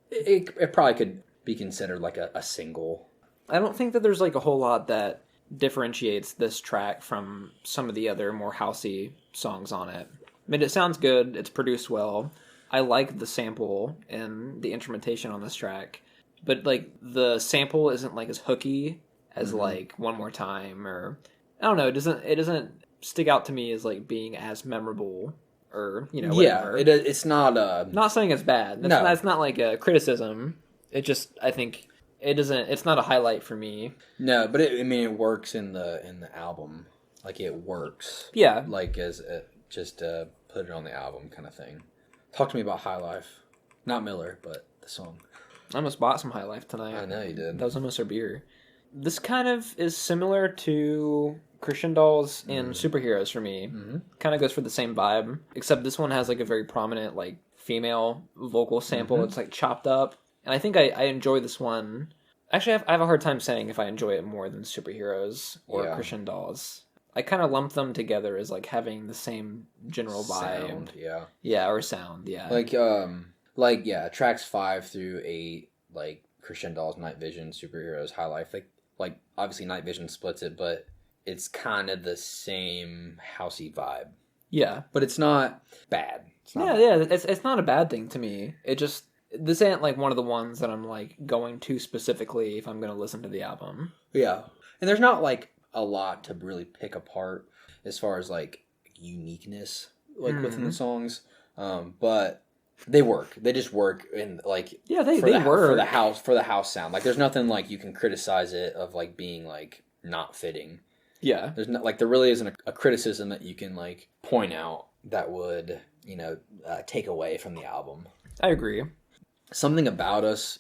it probably could be considered like a single. I don't think that there's like a whole lot that differentiates this track from some of the other more housey songs on it. I mean, it sounds good. It's produced well. I like the sample and the instrumentation on this track, but like the sample isn't like as hooky as like One More Time, or I don't know. It doesn't stick out to me as like being as memorable or whatever. Yeah, it's not. Not saying it's bad. That's not like a criticism. It just I think. It's not a highlight for me. No, but it works in the album. Like it works. Yeah. Like as just put it on the album kind of thing. Talk to me about High Life. Not Miller, but the song. I almost bought some High Life tonight. I know you did. That was almost our beer. This kind of is similar to Christian Dolls and Superheroes for me. Kind of goes for the same vibe, except this one has like a very prominent like female vocal sample. It's like chopped up. And I think I enjoy this one. Actually, I have a hard time saying if I enjoy it more than Superheroes or Christian Dolls. I kind of lump them together as like having the same general vibe. Sound, yeah. Yeah, or sound, yeah. Like tracks 5 through 8, like Christian Dolls, Night Vision, Superheroes, High Life. Like obviously Night Vision splits it, but it's kind of the same housey vibe. Yeah, but it's not bad. It's not a bad thing to me. This ain't like one of the ones that I'm like going to specifically if I'm going to listen to the album. Yeah. And there's not like a lot to really pick apart as far as like uniqueness like within the songs. But They work. They just work in like they work for the house sound. Like there's nothing like you can criticize it of like being like not fitting. Yeah. There's not like there really isn't a criticism that you can like point out that would, take away from the album. I agree. Something About Us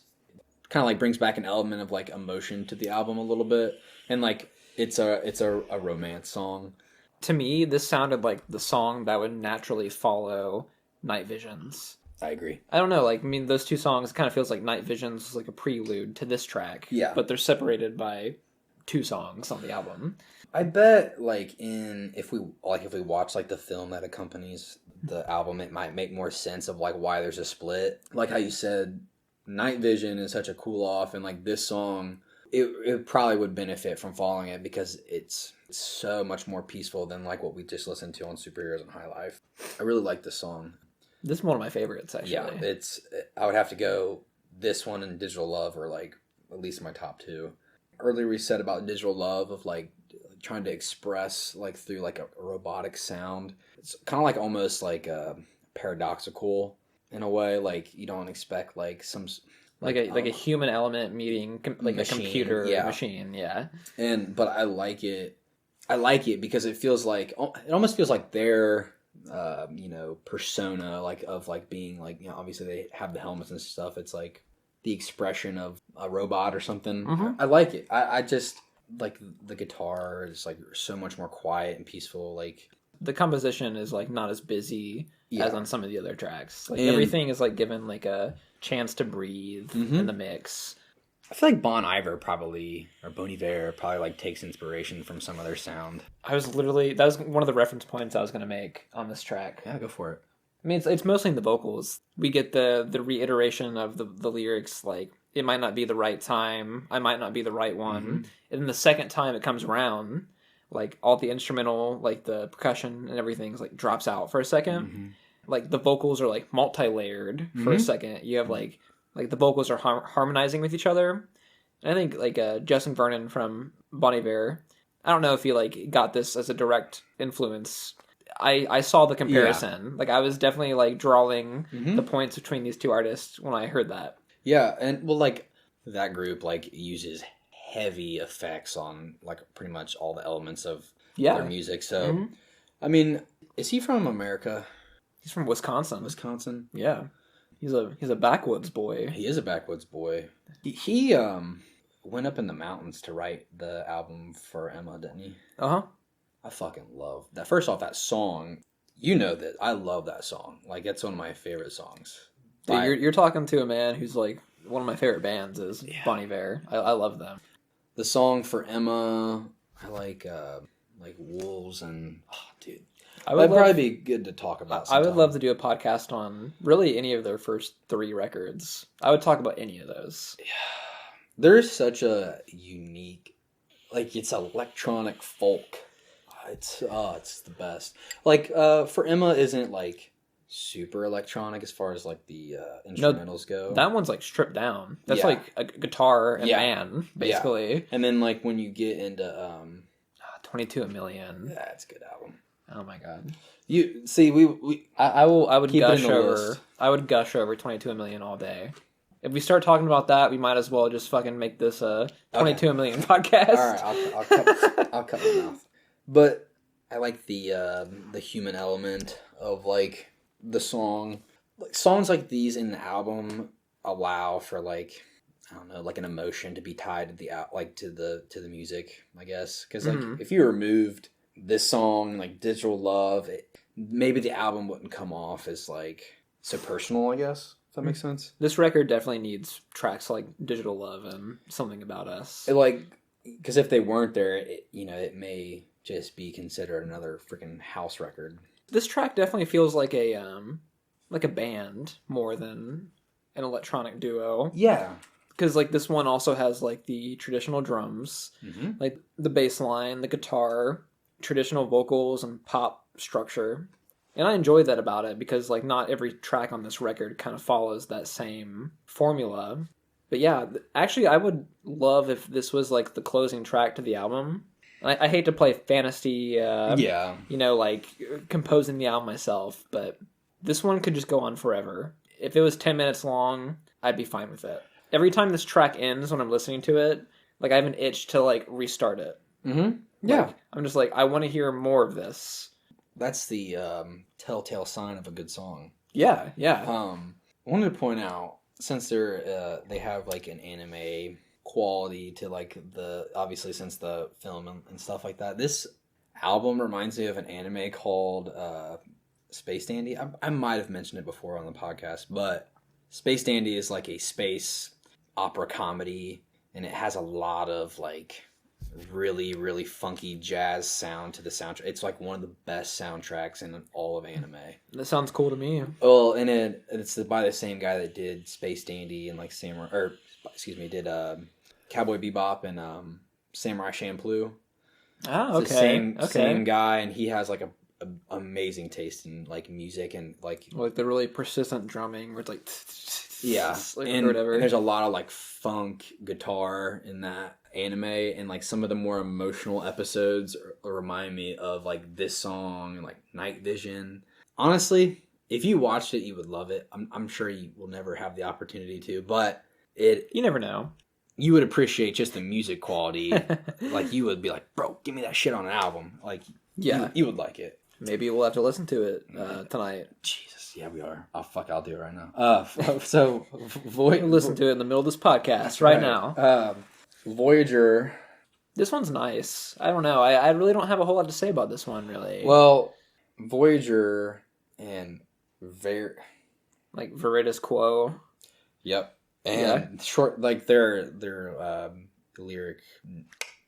kind of like brings back an element of like emotion to the album a little bit, and like it's a romance song. To me, this sounded like the song that would naturally follow Night Visions. I agree. I don't know, like, I mean, those two songs, it kind of feels like Night Visions was like a prelude to this track. Yeah. But they're separated by 2 songs on the album. I bet, like, if we watch like the film that accompanies the album, it might make more sense of like why there's a split. Like how you said, Night Vision is such a cool off, and like this song, it probably would benefit from following it because it's so much more peaceful than like what we just listened to on Superheroes and High Life. I really like this song. This is one of my favorites, actually. Yeah, I would have to go this one and Digital Love are like at least my top 2. Earlier we said about Digital Love of like trying to express like through like a robotic sound. It's kind of like almost like paradoxical in a way. Like you don't expect like some like a human element meeting like machine, a computer machine. Yeah. But I like it. I like it because it almost feels like their persona, like of like being like, obviously they have the helmets and stuff. It's like the expression of a robot or something. Mm-hmm. I like it. I just like the guitar is like so much more quiet and peaceful. Like the composition is like not as busy as on some of the other tracks. Like everything is like given like a chance to breathe in the mix. I feel like Bon Iver probably like takes inspiration from some of their sound. That was one of the reference points I was going to make on this track. Yeah, go for it. I mean, it's mostly in the vocals. We get the reiteration of the lyrics, like, it might not be the right time, I might not be the right one. Mm-hmm. And then the second time it comes around, like, all the instrumental, like, the percussion and everything, like, drops out for a second. Mm-hmm. Like, the vocals are, like, multi-layered for a second. You have, like the vocals are harmonizing with each other. And I think, like, Justin Vernon from Bon Iver, I don't know if he, like, got this as a direct influence. I saw the comparison. Yeah. Like, I was definitely, like, drawing the points between these two artists when I heard that. Yeah, and, well, like, that group, like, uses heavy effects on, like, pretty much all the elements of their music. So, I mean, is he from America? He's from Wisconsin. Wisconsin? Yeah. He's a backwoods boy. He is a backwoods boy. He went up in the mountains to write the album for Emma, didn't he? Uh-huh. I fucking love that. First off, that song, you know that I love that song. Like, it's one of my favorite songs. Dude, you're talking to a man who's like one of my favorite bands is Bon Iver. I love them. The song for Emma, I like Wolves and dude. That'd probably be good to talk about sometime. I would love to do a podcast on really any of their first 3 records. I would talk about any of those. Yeah. There's such a unique, like, it's electronic folk. It's the best. Like, for Emma isn't like super electronic as far as like the instrumentals go. That one's like stripped down. That's like a guitar and band, basically. Yeah. And then like when you get into 22 A Million. That's a good album. Oh my god. You see, I would gush over 22 A Million all day. If we start talking about that, we might as well just fucking make this a 22 A Million podcast. All right, I'll cut my mouth. But I like the human element of like the song. Like, songs like these in the album allow for like, I don't know, like an emotion to be tied to the music, I guess. Because like if you removed this song, like Digital Love, maybe the album wouldn't come off as like so personal, I guess. If that makes sense. This record definitely needs tracks like Digital Love and Something About Us. Because if they weren't there, it may just be considered another freaking house record. This track definitely feels like a band more than an electronic duo. Yeah. Because like this one also has like the traditional drums, like the bass line, the guitar, traditional vocals, and pop structure. And I enjoy that about it because like not every track on this record kind of follows that same formula. But yeah, actually I would love if this was like the closing track to the album. I hate to play fantasy, like composing the album myself, but this one could just go on forever. if it was 10 minutes long, I'd be fine with it. Every time this track ends when I'm listening to it, like I have an itch to like restart it. Mm-hmm. Yeah. Like, I'm just like, I want to hear more of this. That's the telltale sign of a good song. Yeah, yeah. I wanted to point out, since they have like an anime quality to like obviously since the film and stuff like that, this album reminds me of an anime called Space Dandy. I might have mentioned it before on the podcast, but Space Dandy is like a space opera comedy, and it has a lot of like really, really funky jazz sound to the soundtrack. It's like one of the best soundtracks in all of anime. That sounds cool to me. Well, and it's by the same guy that did Space Dandy and like did Cowboy Bebop and Samurai Champloo. Oh, it's okay. the same guy, and he has like a amazing taste in like music and like the really persistent drumming where it's like and there's a lot of like funk guitar in that anime, and like some of the more emotional episodes remind me of like this song and like Night Vision. Honestly, if you watched it, you would love it. I'm sure you will never have the opportunity to, but you never know. You would appreciate just the music quality. Like you would be like, bro, give me that shit on an album. Like, yeah, you would like it. Maybe we'll have to listen to it tonight. Jesus, yeah, we are. Oh fuck, I'll do it right now. So listen to it in the middle of this podcast right now. Voyager. This one's nice. I don't know. I really don't have a whole lot to say about this one, really. Well, Voyager and like Veritas Quo. Yep. And short, like their lyric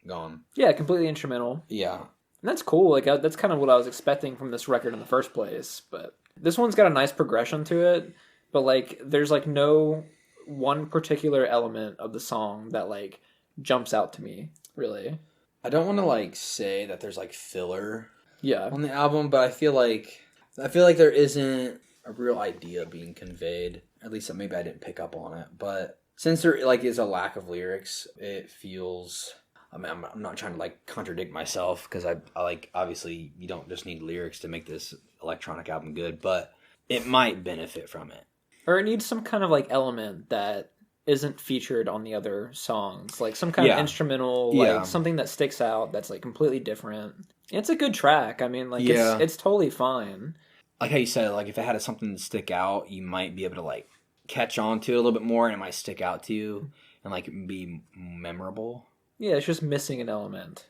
gone. Yeah, completely instrumental. Yeah. And that's cool. Like that's kind of what I was expecting from this record in the first place. But this one's got a nice progression to it. But like, there's like no one particular element of the song that like jumps out to me. Really. I don't want to like say that there's like filler. Yeah. On the album, but I feel like there isn't a real idea being conveyed. At least maybe I didn't pick up on it. But since there like is a lack of lyrics, it feels. I mean, I'm not trying to like contradict myself because I like obviously you don't just need lyrics to make this electronic album good, but it might benefit from it. Or it needs some kind of like element that isn't featured on the other songs, like some kind of instrumental, like something that sticks out that's like completely different. It's a good track. I mean, like it's totally fine. Like how you said, like if it had something to stick out, you might be able to like catch on to it a little bit more, and it might stick out to you and like be memorable. Yeah, it's just missing an element.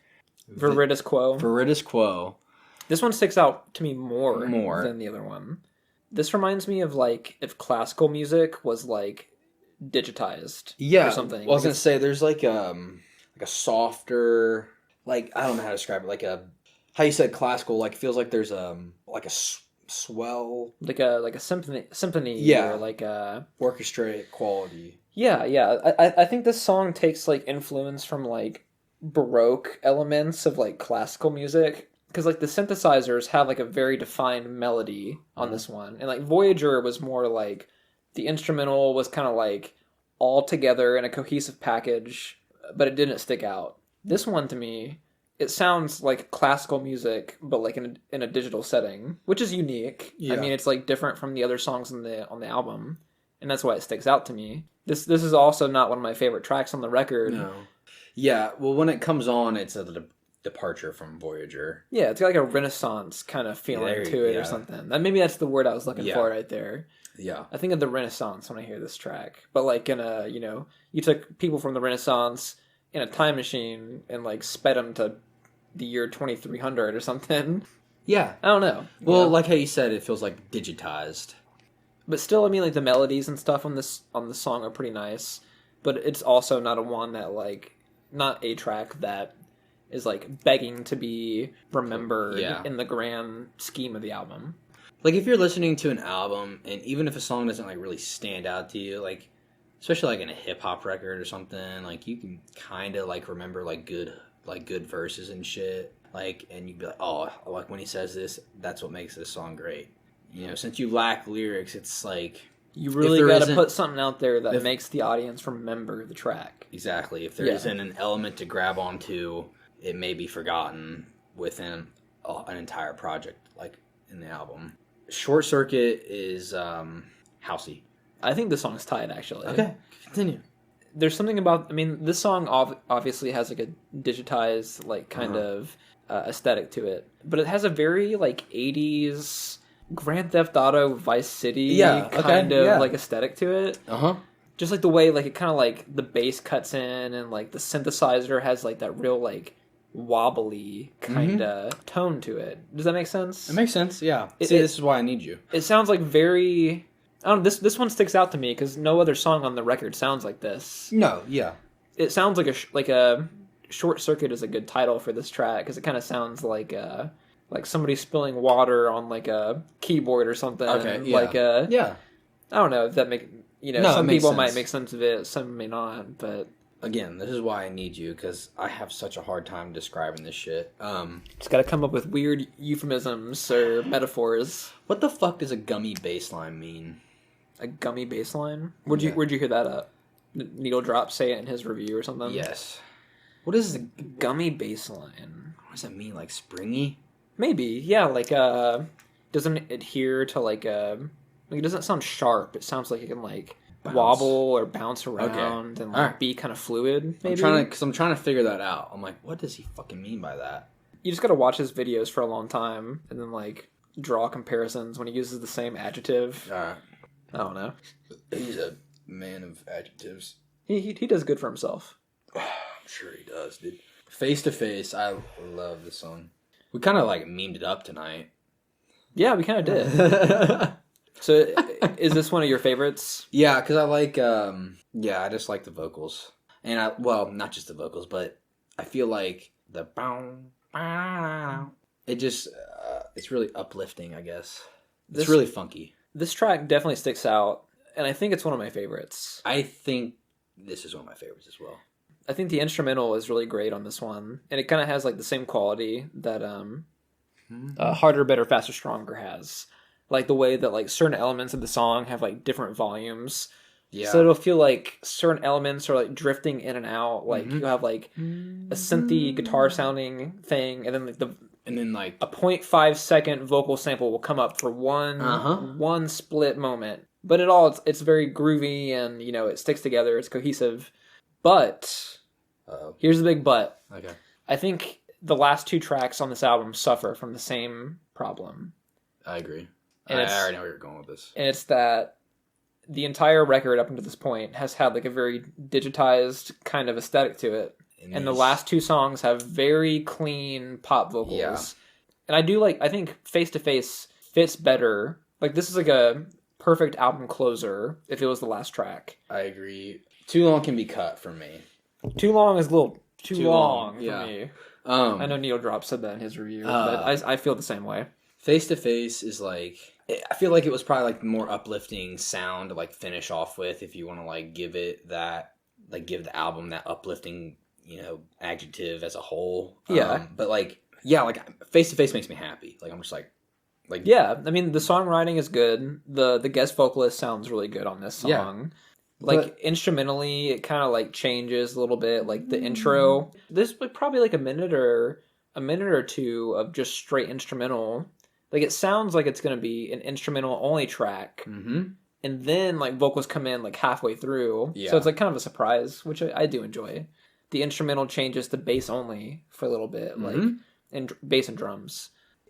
Veritas Quo. Veritas Quo. This one sticks out to me more than the other one. This reminds me of like if classical music was like digitized or something. Well, I was gonna say there's like a softer, like I don't know how to describe it, like how you said classical, like feels like there's like a swell, like a symphony, or like a orchestrated quality. Yeah. I think this song takes like influence from like Baroque elements of like classical music, because like the synthesizers have like a very defined melody on this one, and like Voyager was more like the instrumental was kind of like all together in a cohesive package, but it didn't stick out. This one to me, it sounds like classical music, but like in a digital setting, which is unique. Yeah. I mean, it's like different from the other songs on the album, and that's why it sticks out to me. This is also not one of my favorite tracks on the record. No. Yeah, well, when it comes on, it's a departure from Voyager. Yeah, it's got like a Renaissance kind of feeling to it or something. Maybe that's the word I was looking for right there. Yeah. I think of the Renaissance when I hear this track. But like in a, you took people from the Renaissance in a time machine and like sped them to the year 2300 or something. Yeah. I don't know. Well, like how you said, it feels like digitized. But still, I mean, like the melodies and stuff on the song are pretty nice. But it's also not not a track that is like begging to be remembered in the grand scheme of the album. Like if you're listening to an album, and even if a song doesn't like really stand out to you, like especially like in a hip hop record or something, like you can kind of like remember like good verses and shit. Like, and you'd be like, oh, like when he says this, that's what makes this song great. Since you lack lyrics, it's like you really got to put something out there that makes the audience remember the track. Exactly. If there isn't an element to grab onto, it may be forgotten within an entire project, like in the album. Short Circuit is housey. I think the song's tight, actually. Okay, continue. There's something about, I mean, this song obviously has like a digitized, like, kind of aesthetic to it. But it has a very, like, 80s Grand Theft Auto Vice City kind of, like, aesthetic to it. Uh-huh. Just, like, the way, like, it kind of, like, the bass cuts in and, like, the synthesizer has, like, that real, like, wobbly kind of tone to it. Does that make sense? It makes sense, yeah. This is why I need you. It sounds like very... I don't know, this one sticks out to me because no other song on the record sounds like this. No, yeah. It sounds like a Short Circuit is a good title for this track because it kind of sounds like somebody spilling water on like a keyboard or something. Okay, yeah. Yeah. I don't know if that some people might make sense of it, some may not, but again, this is why I need you because I have such a hard time describing this shit. Just got to come up with weird euphemisms or metaphors. What the fuck does a gummy bass line mean? A gummy bass line? Where'd you hear that at? Needle Drop say it in his review or something? Yes. What is a gummy bass line? What does that mean? Like springy? Maybe, yeah. Like doesn't adhere to like it doesn't sound sharp. It sounds like it can like wobble or bounce around and like be kind of fluid. Maybe I'm trying to figure that out. I'm like, what does he fucking mean by that? You just gotta watch his videos for a long time and then like draw comparisons when he uses the same adjective. All right. I don't know. He's a man of adjectives. He does good for himself. I'm sure he does, dude. Face to Face, I love this song. We kind of like memed it up tonight. Yeah, we kind of did. So, is this one of your favorites? Yeah, because I like, I just like the vocals. And not just the vocals, but I feel like the it just, it's really uplifting, I guess. It's really funky. This track definitely sticks out, and I think it's one of my favorites. I think this is one of my favorites as well. I think the instrumental is really great on this one, and it kind of has like the same quality that Harder, Better, Faster, Stronger has. Like the way that like certain elements of the song have like different volumes. Yeah. So it'll feel like certain elements are like drifting in and out. Like you have like a synthy guitar sounding thing, and then like a 0.5 second vocal sample will come up for one split moment. But it's very groovy and it sticks together. It's cohesive. But here's the big but. Okay. I think the last two tracks on this album suffer from the same problem. I agree. And I already know where you're going with this. And it's that the entire record up until this point has had like a very digitized kind of aesthetic to it. And the last two songs have very clean pop vocals. Yeah. And I think Face to Face fits better. Like this is like a perfect album closer if it was the last track. I agree. Too Long can be cut for me. Too Long is a little too long for me. I know Neil Drop said that in his review, but I feel the same way. Face to Face is like, I feel like it was probably like the more uplifting sound to like finish off with if you want to like give it that, like give the album that uplifting, adjective as a whole. Yeah. But like Face to Face makes me happy. Like I'm just like. Yeah, I mean the songwriting is good. The guest vocalist sounds really good on this song. Yeah. Like instrumentally, it kind of like changes a little bit. Like the intro, there's like probably like a minute or two of just straight instrumental. Like it sounds like it's gonna be an instrumental only track, and then like vocals come in like halfway through. Yeah. So it's like kind of a surprise, which I do enjoy. The instrumental changes to bass only for a little bit, like and bass and drums.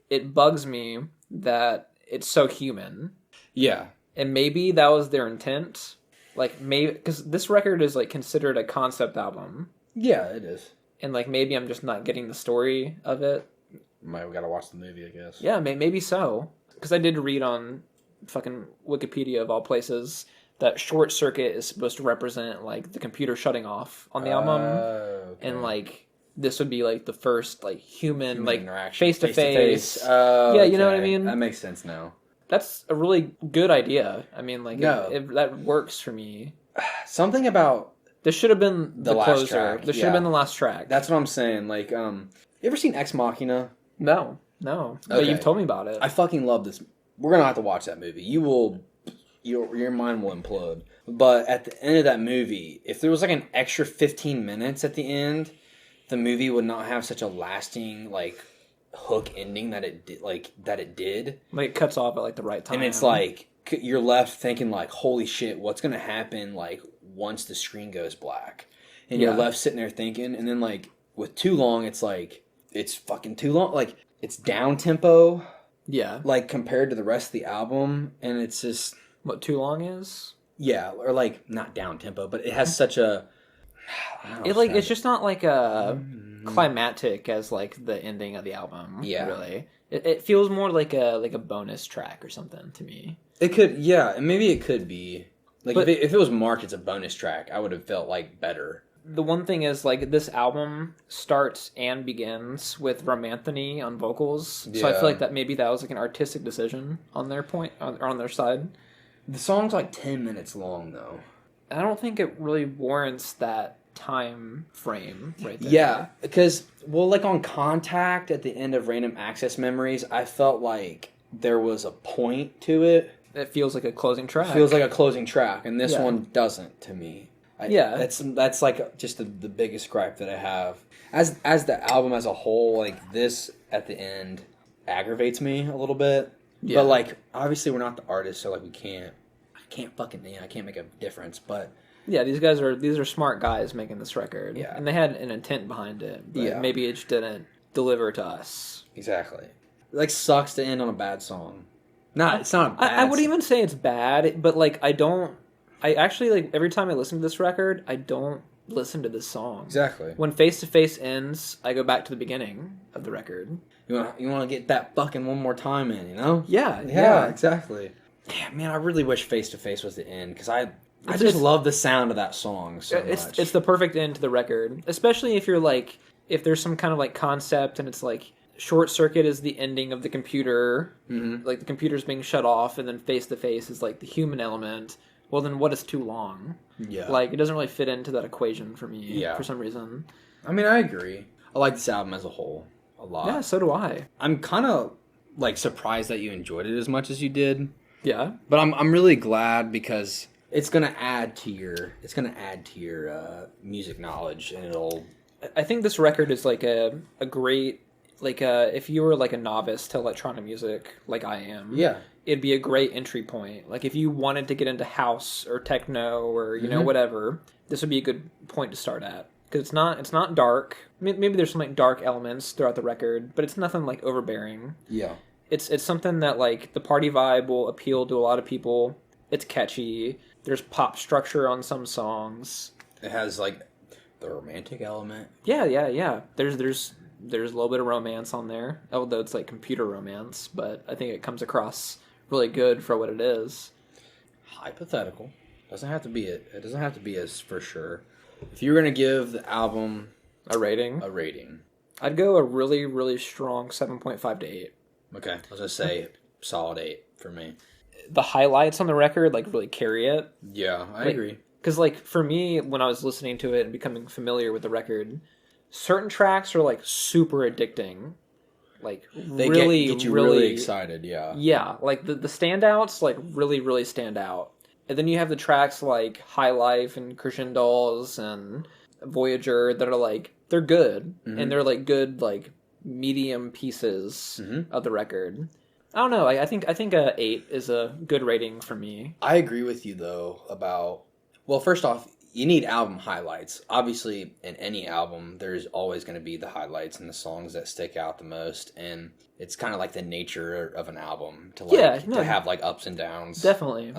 It bugs me that it's so human. Yeah, and maybe that was their intent. Like maybe because this record is like considered a concept album. Yeah, it is. And like maybe I'm just not getting the story of it. We gotta watch the movie, I guess. Yeah, maybe so. Because I did read on fucking Wikipedia of all places that Short Circuit is supposed to represent like the computer shutting off on the album, and like this would be like the first like human like face to face. Yeah, you know what I mean. That makes sense now. That's a really good idea. I mean, like that works for me. Something about this should have been the last closer. Track. This should have been the last track. That's what I'm saying. Like, you ever seen Ex Machina? No. But you've told me about it. I fucking love this. We're gonna have to watch that movie. Your mind will implode. But at the end of that movie, if there was like an extra 15 minutes at the end, the movie would not have such a lasting like hook ending that it did. Like it cuts off at like the right time. And it's like you're left thinking like, holy shit, what's gonna happen like once the screen goes black, and you're left sitting there thinking, and then like with Too Long, it's like it's fucking too long, like it's down tempo, like compared to the rest of the album, and it's just what Too Long is. Yeah, or like not down tempo, but it has such a. It's just not like a climactic as like the ending of the album. Yeah, really, it feels more like a bonus track or something to me. It could, yeah, and maybe it could be like if it was marked as a bonus track, I would have felt like better. The one thing is like this album starts and begins with Romanthony on vocals, so I feel like that was like an artistic decision on their point or on their side. The song's like 10 minutes long though. I don't think it really warrants that time frame right there. Yeah, because like on Contact at the end of Random Access Memories, I felt like there was a point to it. It feels like a closing track. It feels like a closing track, and this one doesn't to me. That's like just the biggest gripe that I have. As the album as a whole, like this at the end aggravates me a little bit. Yeah. But like obviously we're not the artists, so like I can't make a difference. But yeah, these are smart guys making this record. Yeah, and they had an intent behind it. But maybe it just didn't deliver to us. Exactly. It like sucks to end on a bad song. It's not a bad I wouldn't even say it's bad, but like I actually like every time I listen to this record, I don't listen to this song. Exactly. When Face to Face ends, I go back to the beginning of the record. You want to get that fucking one more time in, you know? Yeah, exactly. Damn, man, I really wish Face to Face was the end because I just love the sound of that song so much. It's the perfect end to the record, especially if you're like if there's some kind of like concept and it's like Short Circuit is the ending of the computer, like the computer's being shut off, and then Face to Face is like the human element. Well, then what is Too Long? Yeah. Like, it doesn't really fit into that equation for me for some reason. I mean, I agree. I like this album as a whole a lot. Yeah, so do I. I'm kind of, like, surprised that you enjoyed it as much as you did. Yeah. But I'm really glad because it's going to add to your music knowledge, and it'll... I think this record is, like, a great... Like, if you were, like, a novice to electronic music, like I am... Yeah. It'd be a great entry point. Like, if you wanted to get into house or techno or, you know, whatever, this would be a good point to start at. Because it's not dark. Maybe there's some, like, dark elements throughout the record, but it's nothing, like, overbearing. Yeah. It's something that, like, the party vibe will appeal to a lot of people. It's catchy. There's pop structure on some songs. It has, like, the romantic element. Yeah. There's a little bit of romance on there, although it's, like, computer romance, but I think it comes across... really good for what it is. Hypothetical. It doesn't have to be as for sure. If you were going to give the album a rating, I'd go a really, really strong 7.5 to 8. Okay. I was going to say solid 8 for me. The highlights on the record, like, really carry it. Yeah, I agree. Because, like, for me, when I was listening to it and becoming familiar with the record, certain tracks are, like, super addicting. Like, they get you really excited, yeah. Yeah, like, the standouts, like, really, really stand out. And then you have the tracks like High Life and Crescendos and Voyager that are, like, they're good. Mm-hmm. And they're, like, good, like, medium pieces of the record. I don't know, I think a 8 is a good rating for me. I agree with you, though, about... Well, first off, you need album highlights. Obviously, in any album, there's always going to be the highlights and the songs that stick out the most. And it's kind of like the nature of an album to to have like ups and downs. Definitely.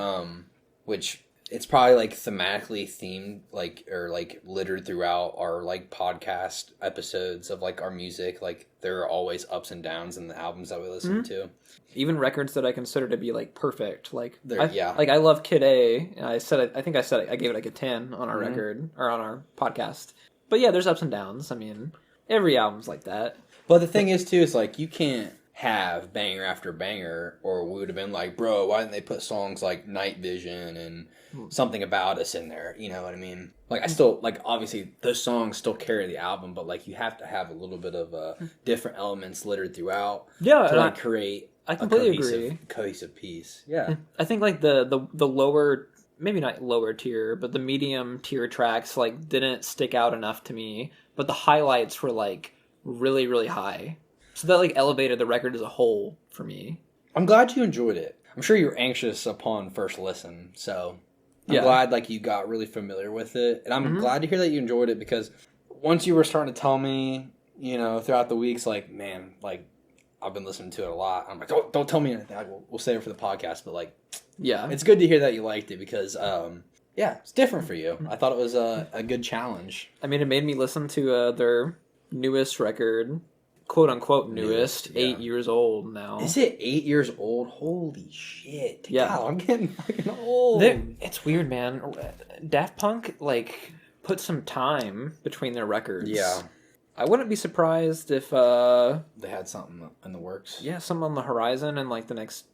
Which it's probably like thematically themed, like or like littered throughout our like podcast episodes of like our music. Like there are always ups and downs in the albums that we listen to. Even records that I consider to be like perfect, like I love Kid A. And I gave it like a 10 on our record or on our podcast. But yeah, there's ups and downs. I mean, every album's like that. But the thing is too, is like you can't have banger after banger, or we would have been like, bro, why didn't they put songs like Night Vision and Something About Us in there? You know what I mean? Like I still like obviously those songs still carry the album, but like you have to have a little bit of different elements littered throughout to like create. I completely agree. Cohesive piece. Yeah. I think like the lower, maybe not lower tier, but the medium tier tracks like didn't stick out enough to me, but the highlights were like really, really high. So that like elevated the record as a whole for me. I'm glad you enjoyed it. I'm sure you're anxious upon first listen, so I'm glad like you got really familiar with it, and I'm glad to hear that you enjoyed it, because once you were starting to tell me, you know, throughout the weeks, like, man, like, I've been listening to it a lot. I'm like, don't tell me anything. We'll save it for the podcast, but like, yeah, it's good to hear that you liked it, because yeah, it's different for you. I thought it was a good challenge. I mean, it made me listen to their newest record, quote unquote newest, 8 years old now. Is it 8 years old? Holy shit! Yeah, God, I'm getting fucking old. It's weird, man. Daft Punk like put some time between their records. Yeah, I wouldn't be surprised if they had something in the works. Yeah, something on the horizon in like the next.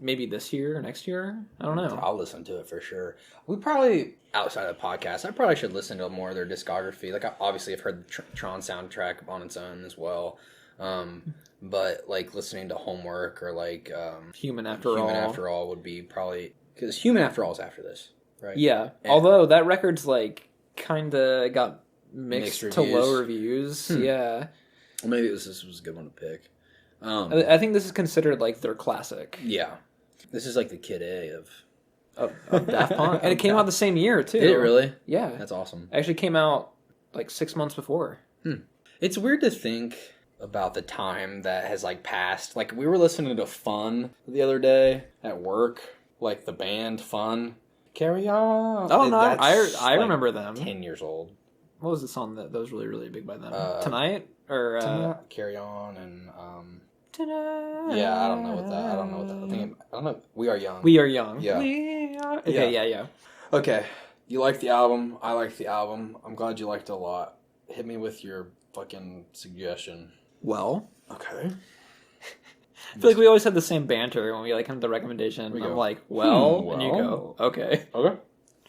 Maybe this year or next year? I don't know. I'll listen to it for sure. We probably, outside of the podcast, I probably should listen to more of their discography. Like, obviously, I've heard the Tron soundtrack on its own as well. But, like, listening to Homework or, like... Human After All would be probably... Because Human After All is after this, right? Yeah. And although that record's, like, kind of got mixed to low reviews. Yeah. Well, maybe this was a good one to pick. I think this is considered, like, their classic. Yeah. This is like the Kid A of Daft Punk. And it came out the same year, too. Did it really? Yeah. That's awesome. It actually came out like 6 months before. It's weird to think about the time that has like passed. Like, we were listening to Fun the other day at work. Like, the band Fun. Carry On. Oh, no. I remember them. 10 years old. What was the song that was really, really big by them? Tonight? Or Tonight, Carry On and... Tonight. Yeah, I don't know what that. I don't know. We Are Young. We Are Young. Yeah. Okay, yeah. Okay. You like the album. I like the album. I'm glad you liked it a lot. Hit me with your fucking suggestion. Well. Okay. I feel like we always have the same banter when we like come to the recommendation. I'm like, well, and you go, okay. Okay.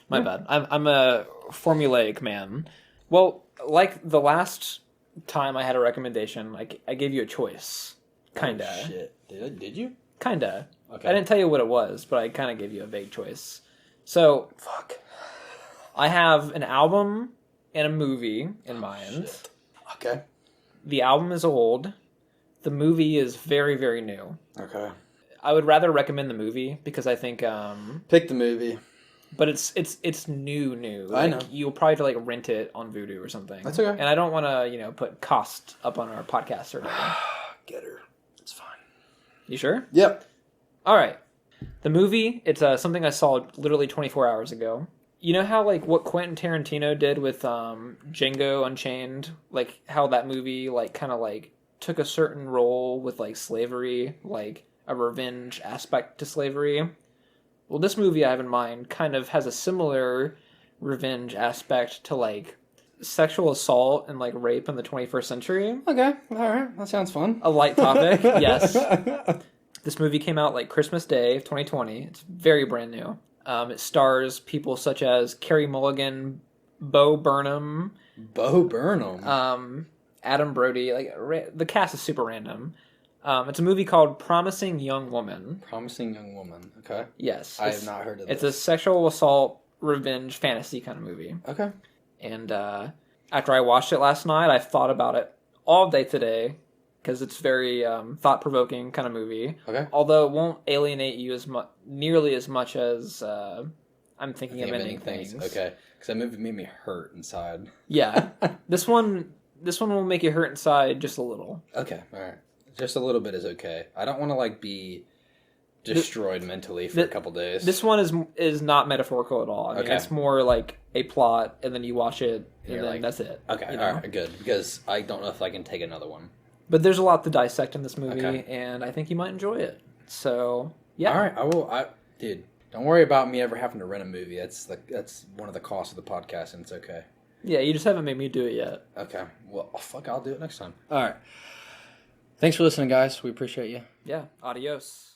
My bad. I'm a formulaic man. Well, like the last time I had a recommendation, I gave you a choice. Kinda. Oh, shit. Did you? Kinda. Okay. I didn't tell you what it was, but I kind of gave you a vague choice. So, fuck. I have an album and a movie in mind. Shit. Okay. The album is old. The movie is very, very new. Okay. I would rather recommend the movie because I think pick the movie. But it's new. I know. You'll probably like rent it on Vudu or something. That's okay. And I don't want to, put cost up on our podcast or anything. Get her. It's fine. You sure? Yep. All right. The movie, it's something I saw literally 24 hours ago. You know how like what Quentin Tarantino did with Django Unchained, like how that movie like kind of like took a certain role with like slavery, like a revenge aspect to slavery. Well, this movie I have in mind kind of has a similar revenge aspect to like sexual assault and like rape in the 21st century. Okay, all right, that sounds fun. A light topic, yes. This movie came out like Christmas Day of 2020. It's very brand new. It stars people such as Carey Mulligan, Bo Burnham, Adam Brody. Like the cast is super random. It's a movie called Promising Young Woman. Promising Young Woman. Okay. Yes. I have not heard of this. It's a sexual assault, revenge, fantasy kind of movie. Okay. And after I watched it last night, I've thought about it all day today because it's very thought-provoking kind of movie. Okay. Although it won't alienate you nearly as much as I'm thinking of ending things. Okay. Because that movie made me hurt inside. Yeah. This one will make you hurt inside just a little. Okay. All right. Just a little bit is okay. I don't want to like be destroyed mentally for a couple days. This one is not metaphorical at all. I mean, it's more like a plot, and then you watch it, and then like, that's it. Okay, all right, good. Because I don't know if I can take another one. But there's a lot to dissect in this movie, and I think you might enjoy it. So, yeah. All right, I will. Dude, don't worry about me ever having to rent a movie. That's one of the costs of the podcast, and it's okay. Yeah, you just haven't made me do it yet. Okay. Well, fuck, I'll do it next time. All right. Thanks for listening, guys. We appreciate you. Yeah. Adios.